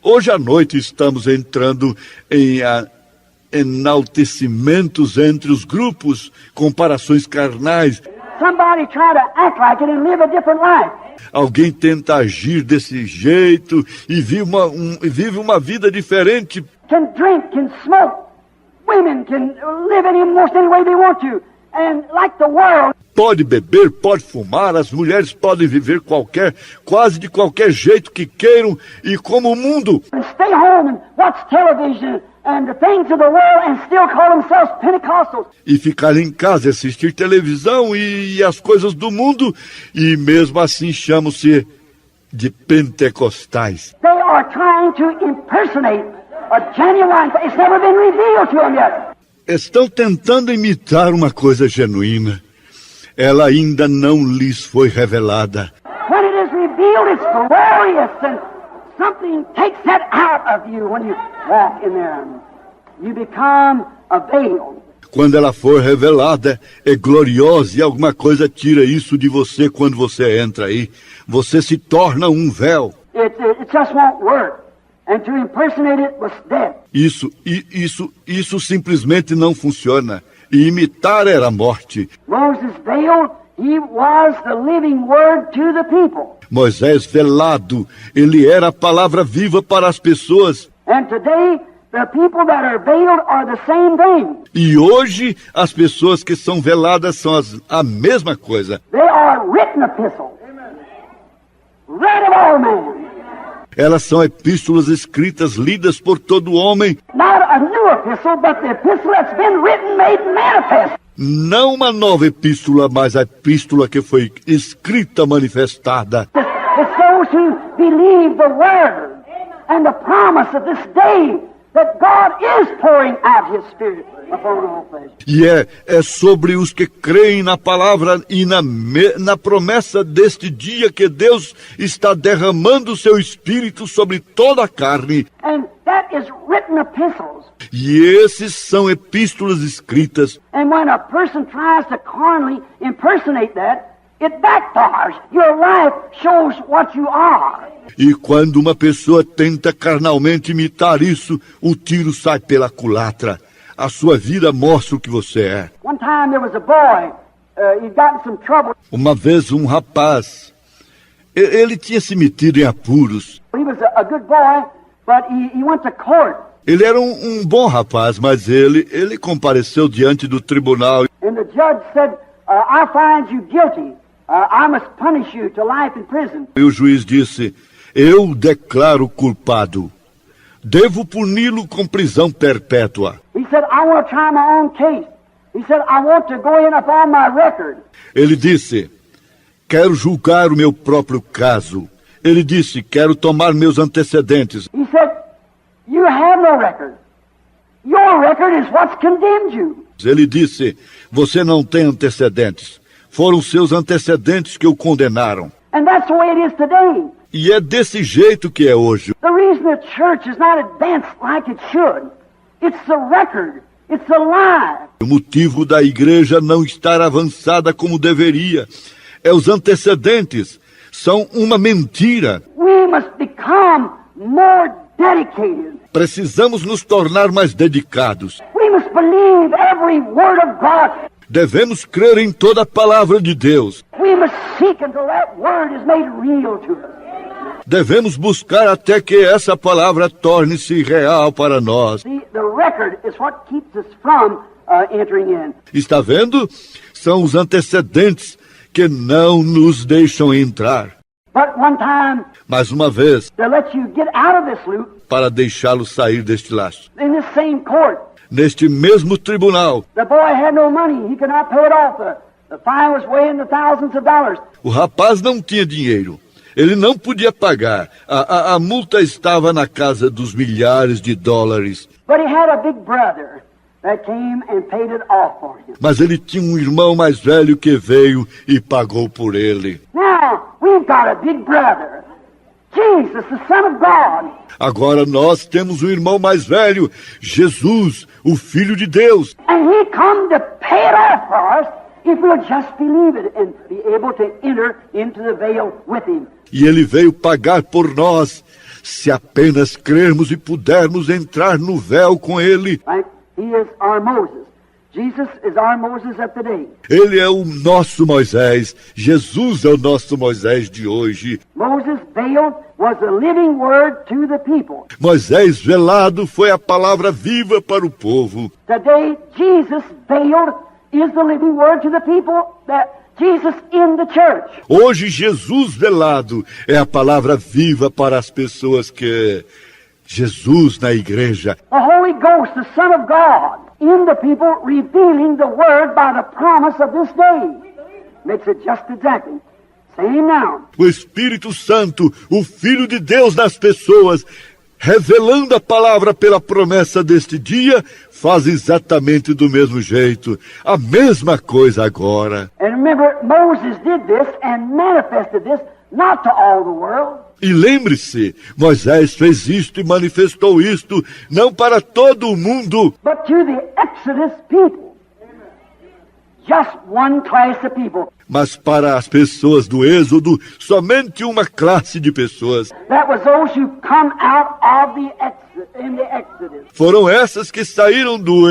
Speaker 3: hoje à noite estamos entrando em enaltecimentos entre os grupos, comparações carnais.
Speaker 2: Somebody try to act like it and live a different life.
Speaker 3: Alguém tenta agir desse jeito e vive uma vida diferente.
Speaker 2: Can drink, can smoke. Women can live almost any way they want to. And like the world.
Speaker 3: Pode beber, pode fumar, as mulheres podem viver quase de qualquer jeito que queiram e como o mundo.
Speaker 2: And stay home and watch television and the things of the world and still call themselves Pentecostals.
Speaker 3: E ficar em casa, assistir televisão e as coisas do mundo e mesmo assim chamam-se de pentecostais.
Speaker 2: They are trying to impersonate a genuine. It's never been revealed to them yet.
Speaker 3: Estão tentando imitar uma coisa genuína. Ela ainda não lhes foi revelada.
Speaker 2: When it is revealed, it's glorious, and something takes that out of you when you walk in there. You become a veil.
Speaker 3: Quando ela for revelada, é gloriosa e alguma coisa tira isso de você quando você entra aí. Você se torna um véu.
Speaker 2: It just won't work. And to impersonate it was death.
Speaker 3: Isso simplesmente não funciona. E imitar era morte.
Speaker 2: Moses veiled, he was the living word to the people.
Speaker 3: Moisés velado, ele era a palavra viva para as pessoas.
Speaker 2: And today, the people that are veiled are the same thing.
Speaker 3: E hoje, as pessoas que são veladas são a mesma coisa.
Speaker 2: They are written epistles. Read of all men.
Speaker 3: Elas são epístolas escritas, lidas por todo homem.
Speaker 2: Not a new epistle, but the epistle that's been written, made manifest.
Speaker 3: Não uma nova epístola, mas a epístola que foi escrita, manifestada.
Speaker 2: It's those who believe the word and the promise of this day that God is pouring out His Spirit upon all flesh.
Speaker 3: E é sobre os que creem na palavra e na promessa deste dia que Deus está derramando o seu Espírito sobre toda a carne.
Speaker 2: And that is written epistles.
Speaker 3: E esses são epístolas escritas.
Speaker 2: And when a person tries to carnally impersonate that, it backfires. Your life shows what you are.
Speaker 3: E quando uma pessoa tenta carnalmente imitar isso, o tiro sai pela culatra. A sua vida mostra o que você é.
Speaker 2: One time there was a boy, he'd gotten some trouble.
Speaker 3: Uma vez um rapaz, ele tinha se metido em apuros.
Speaker 2: He was a good boy, but he went to court.
Speaker 3: Ele era um bom rapaz, mas ele compareceu diante do tribunal.
Speaker 2: And the judge said, I find you guilty. I must punish you to life in prison.
Speaker 3: E o juiz disse, eu declaro culpado. Devo puni-lo com prisão perpétua.
Speaker 2: He said, I want to try my own case. He said, I want to go in upon my record.
Speaker 3: Ele disse, quero julgar o meu próprio caso. Ele disse, quero tomar meus antecedentes.
Speaker 2: He said, you have no record. Your record is what's condemned you.
Speaker 3: Ele disse, você não tem antecedentes. Foram seus antecedentes que o condenaram.
Speaker 2: And that's the way it is today.
Speaker 3: E é desse jeito que é hoje.
Speaker 2: The reason the church is not advanced like it should, it's the record. It's a lie.
Speaker 3: O motivo da igreja não estar avançada como deveria é os antecedentes. São uma mentira.
Speaker 2: We must become more dedicated.
Speaker 3: Precisamos nos tornar mais dedicados.
Speaker 2: We must believe every word of God.
Speaker 3: Devemos crer em toda a palavra de Deus.
Speaker 2: We must seek until that word is made real to us.
Speaker 3: Devemos buscar até que essa palavra torne-se real para nós.
Speaker 2: The record is what keeps us from entering in.
Speaker 3: Está vendo? São os antecedentes que não nos deixam entrar.
Speaker 2: But one time,
Speaker 3: Mais uma vez,
Speaker 2: to let you get out of this loop,
Speaker 3: para deixá-lo sair deste laço.
Speaker 2: in this same court,
Speaker 3: Neste mesmo tribunal,
Speaker 2: the boy had no money. He could not pay it off. The fine was way in the thousands of dollars.
Speaker 3: o rapaz não tinha dinheiro. Ele não podia pagar. A multa estava na casa dos milhares de dólares.
Speaker 2: But he had a big brother that came and paid it off for him.
Speaker 3: Mas ele tinha um irmão mais velho que veio e pagou por ele.
Speaker 2: Now, we've got a big brother. Jesus, the Son of God.
Speaker 3: Agora nós temos um irmão mais velho, Jesus, o Filho de Deus.
Speaker 2: And he come to pay it off for us if we'll just believe it and be able to enter into the veil with him.
Speaker 3: E ele veio pagar por nós, se apenas crermos e pudermos entrar no véu com ele.
Speaker 2: Right? He is our Moses. Jesus is our Moses of today.
Speaker 3: Ele é o nosso Moisés. Jesus é o nosso Moisés de hoje.
Speaker 2: Moses veiled was the living word to the people.
Speaker 3: Moisés velado foi a palavra viva para o povo.
Speaker 2: Today, Jesus veiled is the living word to the people, that Jesus in the church.
Speaker 3: Hoje, Jesus velado é a palavra viva para as pessoas que... Jesus na igreja.
Speaker 2: The Holy Ghost, the Son of God, in the people, revealing the word by the promise of this day. Makes it just exactly same now.
Speaker 3: O Espírito Santo, o Filho de Deus nas pessoas, revelando a palavra pela promessa deste dia, faz exatamente do mesmo jeito. A mesma coisa agora.
Speaker 2: And remember, Moses did this and manifested this not to all the world.
Speaker 3: E lembre-se, Moisés fez isto e manifestou isto, não para todo o mundo,
Speaker 2: But to the Exodus people. Just one class of people.
Speaker 3: mas para as pessoas do Êxodo, somente uma classe de pessoas.
Speaker 2: That was those who come out of in the Exodus.
Speaker 3: Foram essas que saíram no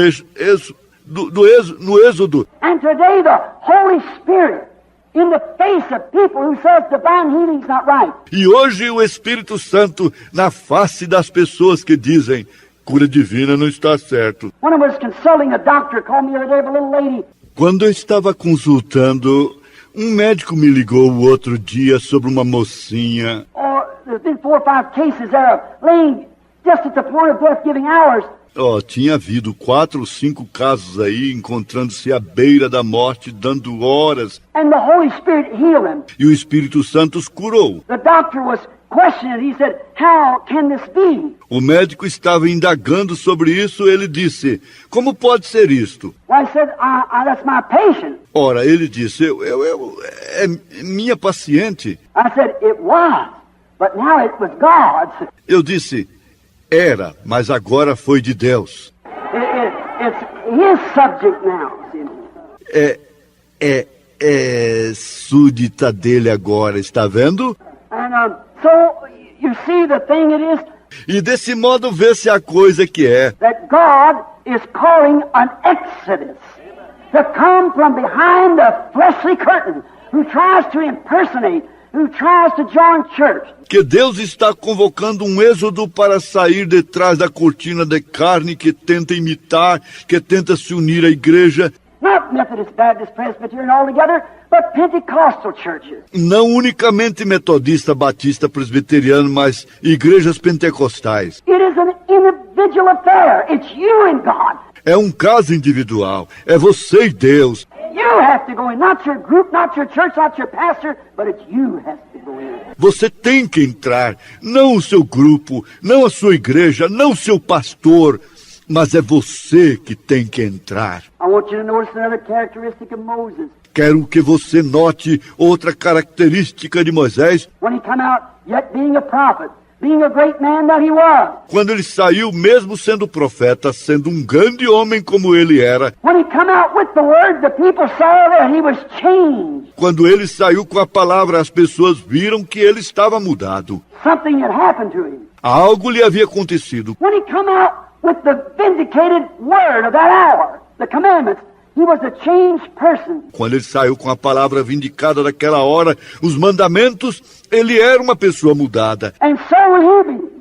Speaker 3: Êxodo.
Speaker 2: And today the Holy Spirit, in the face of people who says divine healing's not right.
Speaker 3: E hoje o Espírito Santo na face das pessoas que dizem cura divina não está certo.
Speaker 2: When I was consulting a doctor, called me the other day of a little lady.
Speaker 3: Quando eu estava consultando, um médico me ligou o outro dia sobre uma mocinha.
Speaker 2: Or there's been 4 or 5 cases there of laying just at the point of death, giving hours.
Speaker 3: Tinha havido 4 ou 5 casos aí, encontrando-se à beira da morte, dando horas.
Speaker 2: And the Holy Spirit healed them.
Speaker 3: E o Espírito Santo os curou.
Speaker 2: The doctor was questioning. He said, how can this be?
Speaker 3: O médico estava indagando sobre isso. Ele disse, como pode ser isto?
Speaker 2: Well, I said, that's my patient.
Speaker 3: Ora, ele disse, é minha paciente.
Speaker 2: I said, it was, but now it was God's.
Speaker 3: Eu disse, era, mas agora foi de Deus.
Speaker 2: It's his subject now.
Speaker 3: É súdita dele agora, está vendo?
Speaker 2: And so you see the thing it is
Speaker 3: E desse modo vê-se a coisa que é.
Speaker 2: that God is calling an exodus to come from behind the fleshly curtain, who tries to impersonate, who tries to join church.
Speaker 3: Que Deus está convocando um êxodo para sair de trás da cortina de carne que tenta imitar, que tenta se unir à igreja.
Speaker 2: Not Methodist, Baptist, Presbyterian altogether, but Pentecostal churches.
Speaker 3: Não unicamente metodista, batista, presbiteriano, mas igrejas pentecostais.
Speaker 2: It is an individual affair. It's you and God.
Speaker 3: É um caso individual. É você e Deus.
Speaker 2: You have to go in, not your group, not your church, not your pastor, but it's you has to. to go in.
Speaker 3: Você tem que entrar, não o seu grupo, não a sua igreja, não o seu pastor, mas é você que tem que entrar.
Speaker 2: I want you to notice another characteristic of Moses.
Speaker 3: Quero que você note outra característica de Moisés.
Speaker 2: When he come out, yet being a prophet, being a great man that he was.
Speaker 3: Quando ele saiu, mesmo sendo profeta, sendo um grande homem como ele era.
Speaker 2: When he come out with the word, the people saw that he was changed.
Speaker 3: Quando ele saiu com a palavra, as pessoas viram que ele estava mudado.
Speaker 2: Something had happened to him.
Speaker 3: Algo lhe havia acontecido.
Speaker 2: When he come out with the vindicated word of that hour, the commandments, he was a changed person.
Speaker 3: Quando ele saiu com a palavra vindicada daquela hora, os mandamentos, ele era uma pessoa mudada.
Speaker 2: And so will you be.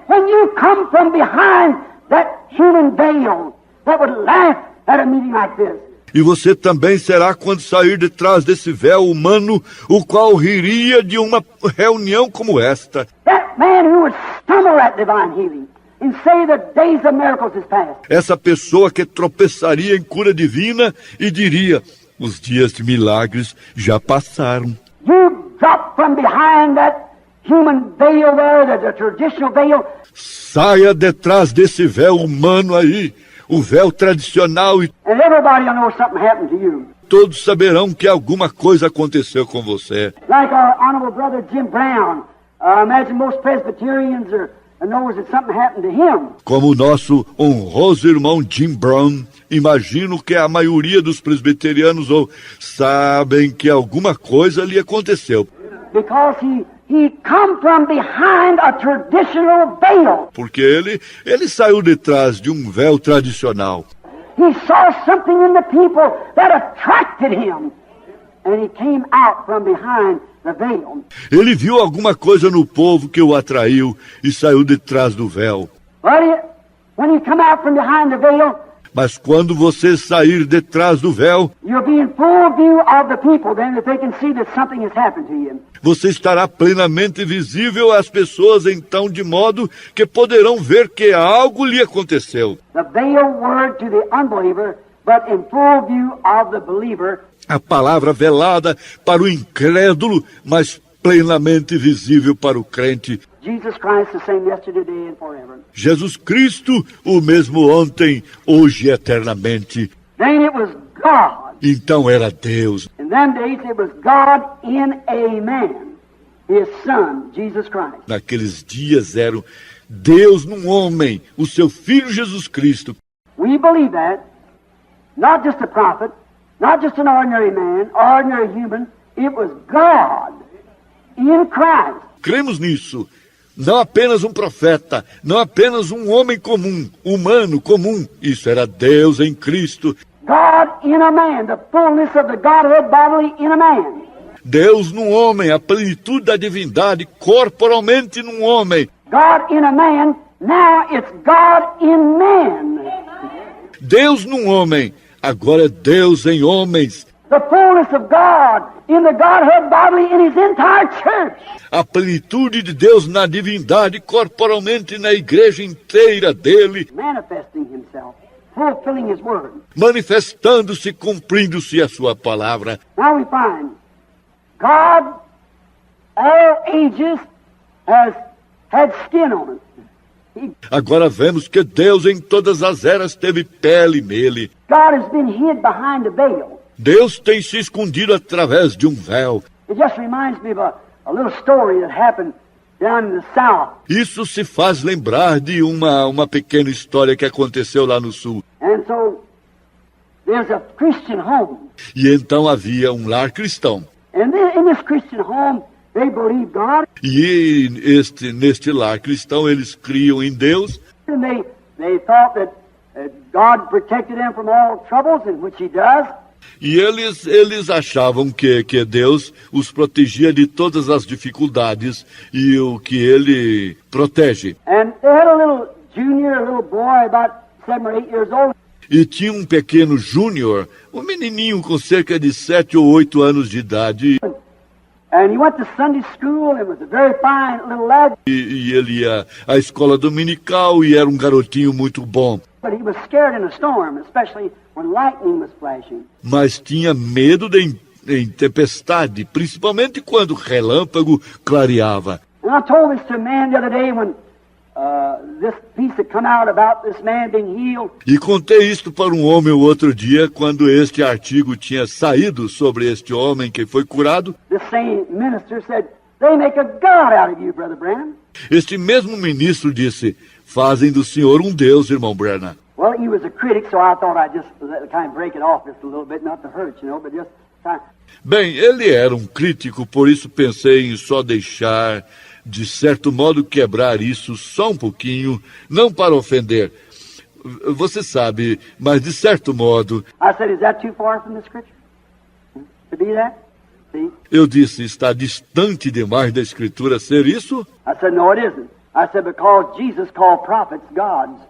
Speaker 2: When you come from behind that human veil that would laugh at a meeting like this.
Speaker 3: E você também será quando sair de trás desse véu humano, o qual riria de uma reunião como esta.
Speaker 2: That man who would stumble at divine healing and say the days of miracles is past.
Speaker 3: Essa pessoa que tropeçaria em cura divina e diria, os dias de milagres já passaram.
Speaker 2: You drop from behind that human veil there, the traditional veil.
Speaker 3: Saia de trás desse véu humano aí, o véu tradicional, e
Speaker 2: And everybody will know something happened to you.
Speaker 3: todos saberão que alguma coisa aconteceu com você.
Speaker 2: Like our honorable brother Jim Brown. I imagine most Presbyterians knows that something happened to him.
Speaker 3: Como o nosso honroso irmão Jim Brown, imagino que a maioria dos presbiterianos sabem que alguma coisa lhe aconteceu.
Speaker 2: Because he come from behind a traditional veil.
Speaker 3: Porque ele saiu de trás de um véu tradicional.
Speaker 2: He saw something in the people that attracted him. And he came out from behind the veil.
Speaker 3: Ele viu alguma coisa no povo que o atraiu e saiu de trás do véu.
Speaker 2: But when you come out from behind the veil,
Speaker 3: Mas quando você sair de trás do véu,
Speaker 2: you'll be in full view of the people then that they can see that something has happened to you.
Speaker 3: você estará plenamente visível às pessoas, então, de modo que poderão ver que algo lhe aconteceu.
Speaker 2: The veil word to the unbeliever, but in full view of the believer.
Speaker 3: A palavra velada para o incrédulo, mas plenamente visível para o crente.
Speaker 2: Jesus Christ the same yesterday, today, and forever.
Speaker 3: Jesus Cristo, o mesmo ontem, hoje e eternamente.
Speaker 2: Then it was God.
Speaker 3: Então era Deus.
Speaker 2: In them days it was God in a man, His Son, Jesus Christ.
Speaker 3: Naqueles dias era Deus num homem, o seu Filho Jesus Cristo.
Speaker 2: We believe that, not just a prophet, not just an ordinary man, ordinary human, it was God in Christ.
Speaker 3: Cremos nisso. Não apenas um profeta, não apenas um homem comum, humano comum. Isso era Deus em Cristo.
Speaker 2: God in a man, the fullness of the Godhead bodily in a man.
Speaker 3: Deus num homem, a plenitude da divindade corporalmente num homem.
Speaker 2: God in a man, now it's God in man.
Speaker 3: Deus num homem, agora é Deus em homens.
Speaker 2: The fullness of God in the Godhead bodily in His entire church.
Speaker 3: A plenitude de Deus na divindade corporalmente na igreja inteira dele,
Speaker 2: Manifesting Himself, fulfilling His word.
Speaker 3: manifestando-se, cumprindo-se a sua palavra.
Speaker 2: Now we find God, all ages, has had skin on it.
Speaker 3: Agora vemos que Deus em todas as eras teve pele nele.
Speaker 2: God has been hid behind a veil.
Speaker 3: Deus tem se escondido através de um véu.
Speaker 2: It just reminds me of a little story that happened down in the South.
Speaker 3: Isso se faz lembrar de uma pequena história que aconteceu lá no sul.
Speaker 2: And so there's a Christian home.
Speaker 3: E então havia um lar cristão.
Speaker 2: And in this Christian home, they believe God.
Speaker 3: E neste lar cristão eles criam em Deus.
Speaker 2: And they thought that God protected them from all troubles, in which He does.
Speaker 3: E eles achavam que Deus os protegia de todas as dificuldades e o que ele protege.
Speaker 2: And they had a little junior, a little boy about 7 or 8 years old.
Speaker 3: E tinha um pequeno Júnior, um menininho com cerca de 7 ou 8 anos de idade.
Speaker 2: And he went to Sunday school and was a very fine little lad.
Speaker 3: E ele ia à escola dominical e era um garotinho muito bom.
Speaker 2: But he was scared in a storm, especially when lightning was flashing.
Speaker 3: Mas tinha medo de em tempestade, principalmente quando o relâmpago clareava.
Speaker 2: And I told this to a man the other day when this piece had come out about this man being healed.
Speaker 3: E contei isto para um homem o outro dia, quando este artigo tinha saído sobre este homem que foi curado.
Speaker 2: This same minister said, they make a God out of you, Brother Branham.
Speaker 3: Este mesmo ministro disse, fazem do senhor um Deus, irmão Branham.
Speaker 2: Well, he was a critic, so I thought I'd just kind of break it off just a little bit, not to hurt, but just kind of...
Speaker 3: Bem, ele era um crítico, por isso pensei em só deixar, de certo modo, quebrar isso só um pouquinho, não para ofender. Você sabe, mas de certo modo...
Speaker 2: I said, is that too far from the Scripture? To be that? See?
Speaker 3: Eu disse, está distante demais da Escritura ser isso?
Speaker 2: I said, no, it isn't. I said, because Jesus called prophets gods.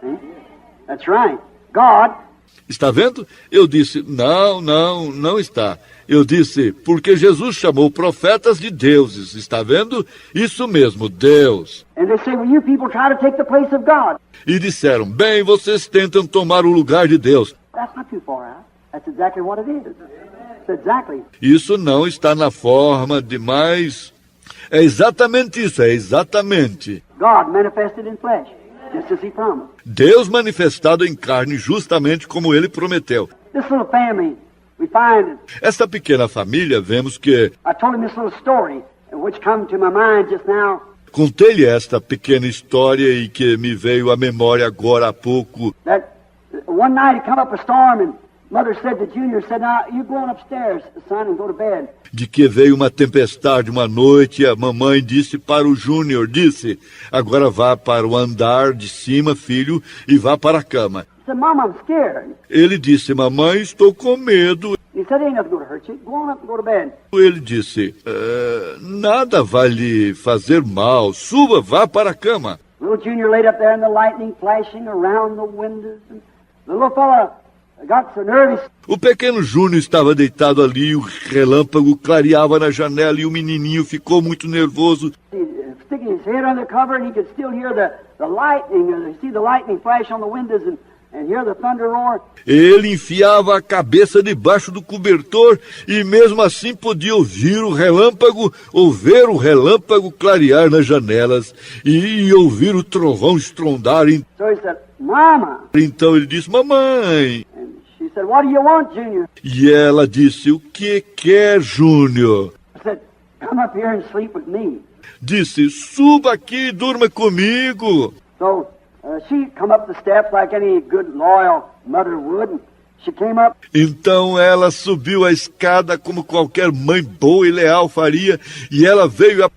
Speaker 2: See? That's right. God...
Speaker 3: Está vendo? Eu disse, não está. Eu disse, porque Jesus chamou profetas de deuses. Está vendo? Isso mesmo, Deus.
Speaker 2: And they say, well, you people try to take the place of God.
Speaker 3: E disseram, bem, vocês tentam tomar o lugar de Deus.
Speaker 2: That's not too far out. That's exactly what it is. It's exactly.
Speaker 3: Isso não está na forma demais. É exatamente isso, é exatamente.
Speaker 2: God manifested in flesh, just as he promised.
Speaker 3: Deus manifestado em carne, justamente como ele prometeu.
Speaker 2: This little family, we find...
Speaker 3: Esta pequena família, vemos que...
Speaker 2: I told him this little story, which come to my mind just now.
Speaker 3: Contei-lhe esta pequena história e que me veio à memória agora há pouco.
Speaker 2: That one night it come up a storm and Mother said to Junior, said, now you go on upstairs, son, and go to bed.
Speaker 3: De que veio uma tempestade uma noite e a mamãe disse para o Júnior, disse, agora vá para o andar de cima, filho, e vá para a cama.
Speaker 2: He said, Mom, I'm scared.
Speaker 3: Ele disse, mamãe, estou com medo.
Speaker 2: He said, ain't nothing going to hurt you. Go on up and go to bed.
Speaker 3: Ele disse, nada vai lhe fazer mal, suba, vá para a cama.
Speaker 2: Little Junior laid up there and the lightning flashing around the windows. And the little fella got so nervous.
Speaker 3: O pequeno Júnior estava deitado ali, o relâmpago clareava na janela e o menininho ficou muito nervoso.
Speaker 2: Sticking his head under cover and he could still hear the lightning, see the lightning flash on the windows and hear the thunder roar.
Speaker 3: Ele enfiava a cabeça debaixo do cobertor e mesmo assim podia ouvir o relâmpago, ou ver o relâmpago clarear nas janelas e ouvir o trovão estrondar.
Speaker 2: So he said, Mama.
Speaker 3: Então ele disse, mamãe.
Speaker 2: And she said, what do you want, Junior?
Speaker 3: E ela disse, o que quer, Júnior?
Speaker 2: I said, come up here and sleep with me.
Speaker 3: Disse, suba aqui e durma comigo.
Speaker 2: So she come up the steps like any good, loyal mother would. And she came up.
Speaker 3: Então ela subiu a escada como qualquer mãe boa e leal faria, e ela veio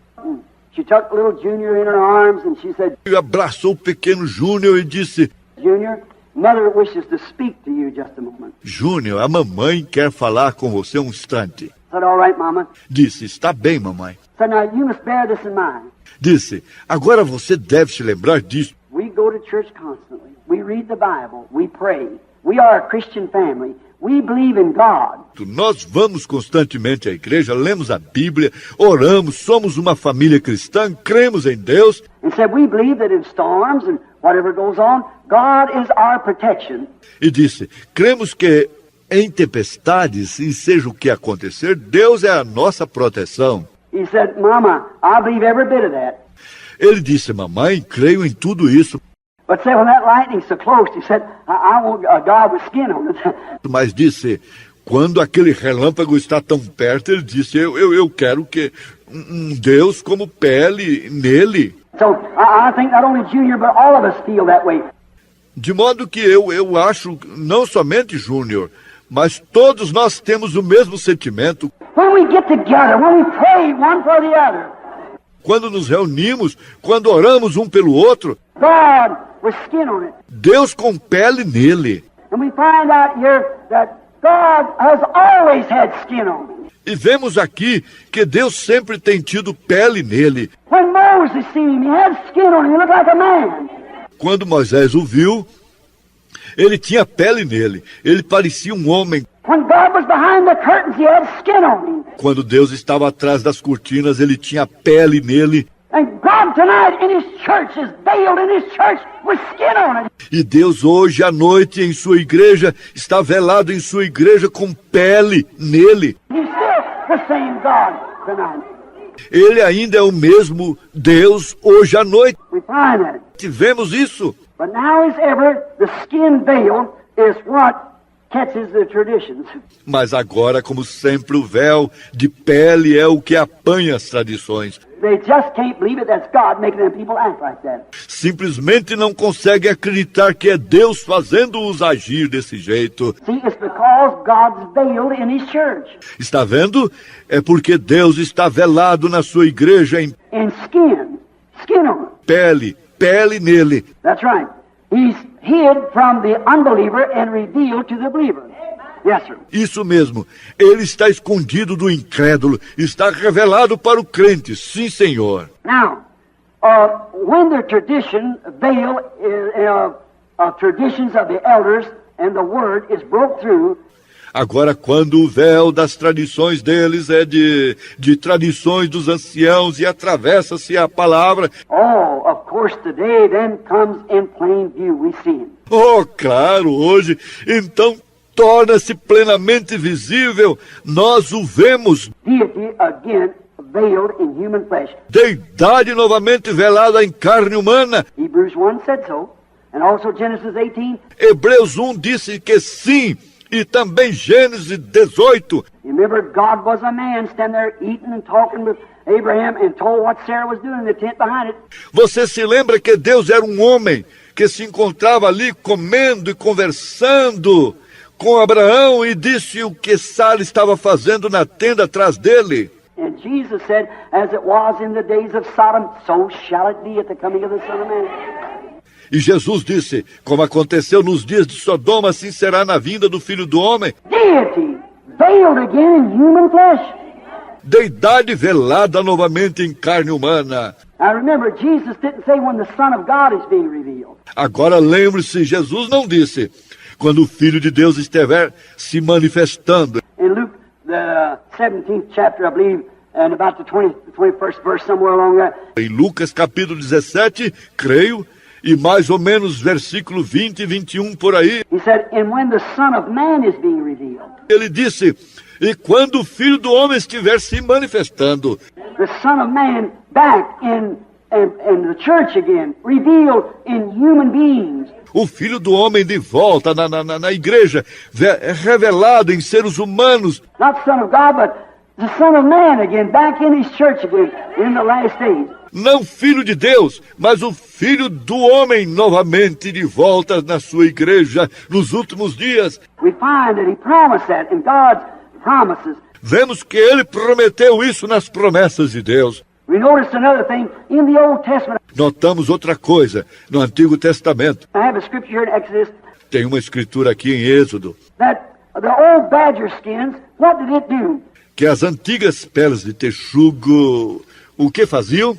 Speaker 2: She took little Junior in her arms and she said,
Speaker 3: abraçou o pequeno Júnior e disse,
Speaker 2: Junior, Mother wishes to speak to you just a moment.
Speaker 3: Júnior, a mamãe quer falar com você um instante.
Speaker 2: I said, all right, Mama.
Speaker 3: Disse, está bem, mamãe.
Speaker 2: I said, now you must bear this in mind.
Speaker 3: Disse, agora você deve se lembrar disso.
Speaker 2: We go to church constantly. We read the Bible. We pray. We are a Christian family. We believe in God.
Speaker 3: Nós vamos constantemente à igreja, lemos a Bíblia, oramos, somos uma família cristã, cremos em Deus.
Speaker 2: And said we believe that in storms and whatever goes on, God is our protection.
Speaker 3: E disse, cremos que em tempestades, e seja o que acontecer, Deus é a nossa proteção.
Speaker 2: He said, Mama, I believe every bit of that.
Speaker 3: Ele disse, mamãe, creio em tudo isso.
Speaker 2: But said when that lightning's so close, he said, I want a God with skin on it.
Speaker 3: Mas disse, quando aquele relâmpago está tão perto, ele disse, eu quero que um Deus como pele nele.
Speaker 2: So I think not only Junior, but all of us feel that way.
Speaker 3: De modo que eu acho, não somente Júnior, mas todos nós temos o mesmo sentimento.
Speaker 2: When we get together, when we pray one for the other.
Speaker 3: Quando nos reunimos, quando oramos um pelo outro,
Speaker 2: God with skin on it.
Speaker 3: Deus com pele nele.
Speaker 2: And we find out here that God has always had skin on it.
Speaker 3: E vemos aqui que Deus sempre tem tido pele nele.
Speaker 2: When Moses seen him, he had skin on him. He looked like a man.
Speaker 3: Quando Moisés o viu, ele tinha pele nele. Ele parecia um homem.
Speaker 2: When God was behind the curtains, he had skin on him.
Speaker 3: Quando Deus estava atrás das cortinas, ele tinha pele nele.
Speaker 2: And God tonight in His church is veiled in His church with skin on it.
Speaker 3: E Deus hoje à noite em sua igreja está velado em sua igreja com pele nele.
Speaker 2: He's still the same God tonight.
Speaker 3: Ele ainda é o mesmo Deus hoje à noite.
Speaker 2: We find that.
Speaker 3: Tivemos isso.
Speaker 2: But now as ever, the skin veil is what catches the traditions.
Speaker 3: Mas agora, como sempre, o véu de pele é o que apanha as tradições.
Speaker 2: They just can't believe it. That's God making them people act like that.
Speaker 3: Simplesmente não conseguem acreditar que é Deus fazendo-os agir desse jeito.
Speaker 2: See, it's because God's veiled in His church.
Speaker 3: Está vendo? É porque Deus está velado na sua igreja em
Speaker 2: In skin on it.
Speaker 3: pele nele.
Speaker 2: That's right. He's hid from the unbeliever and revealed to the believer. Yes, sir.
Speaker 3: Isso mesmo. Ele está escondido do incrédulo, está revelado para o crente. Sim, Senhor.
Speaker 2: Now, when the tradition veil traditions of the elders and the word is broke through,
Speaker 3: Agora, quando o véu das tradições deles é de tradições dos anciãos e atravessa-se a palavra,
Speaker 2: of course today then comes in plain view, we see Him.
Speaker 3: oh, claro, hoje, então torna-se plenamente visível, nós o vemos,
Speaker 2: Deity again veiled in human flesh.
Speaker 3: deidade novamente velada em carne humana.
Speaker 2: Hebrews 1 said so, and also Genesis 18.
Speaker 3: Hebreus 1 disse que sim, e também Gênesis 18.
Speaker 2: Remember, God was a man standing there eating and talking with Abraham and told what Sarah was doing in the tent behind it.
Speaker 3: Você se lembra que Deus era um homem que se encontrava ali comendo e conversando com Abraão e disse o que Sara estava fazendo na tenda atrás dele.
Speaker 2: And Jesus said, as it was in the days of Sodom, so shall it be at the coming of the Son of Man.
Speaker 3: E Jesus disse, como aconteceu nos dias de Sodoma, assim será na vinda do Filho do Homem.
Speaker 2: Deity veiled again in human flesh.
Speaker 3: Deidade velada novamente em carne humana.
Speaker 2: Now remember, Jesus didn't say when the Son of God is being revealed.
Speaker 3: Agora lembre-se, Jesus não disse, quando o Filho de Deus estiver se manifestando.
Speaker 2: In Luke, the 17th chapter, I believe, and about the 21st verse, somewhere along there,
Speaker 3: Em Lucas capítulo 17, creio, e mais ou menos versículo 20 e 21 por aí,
Speaker 2: he said, and when the Son of Man is being revealed.
Speaker 3: ele disse, e quando o Filho do Homem estiver se manifestando,
Speaker 2: The Son of Man back in the church again, revealed in human beings.
Speaker 3: o Filho do Homem de volta na igreja, revelado em seres humanos,
Speaker 2: Not Son of God, but the Son of Man again, back in His church again, in the last days.
Speaker 3: não Filho de Deus, mas o Filho do Homem novamente de volta na sua igreja nos últimos dias.
Speaker 2: We find that He promised that in God's promises.
Speaker 3: Vemos que ele prometeu isso nas promessas de Deus.
Speaker 2: We noticed another thing in the Old Testament.
Speaker 3: Notamos outra coisa no Antigo Testamento.
Speaker 2: I have a scripture here in Exodus
Speaker 3: Tem uma escritura aqui em Êxodo,
Speaker 2: that the old badger skins, what did it do?
Speaker 3: que as antigas peles de texugo, o que faziam?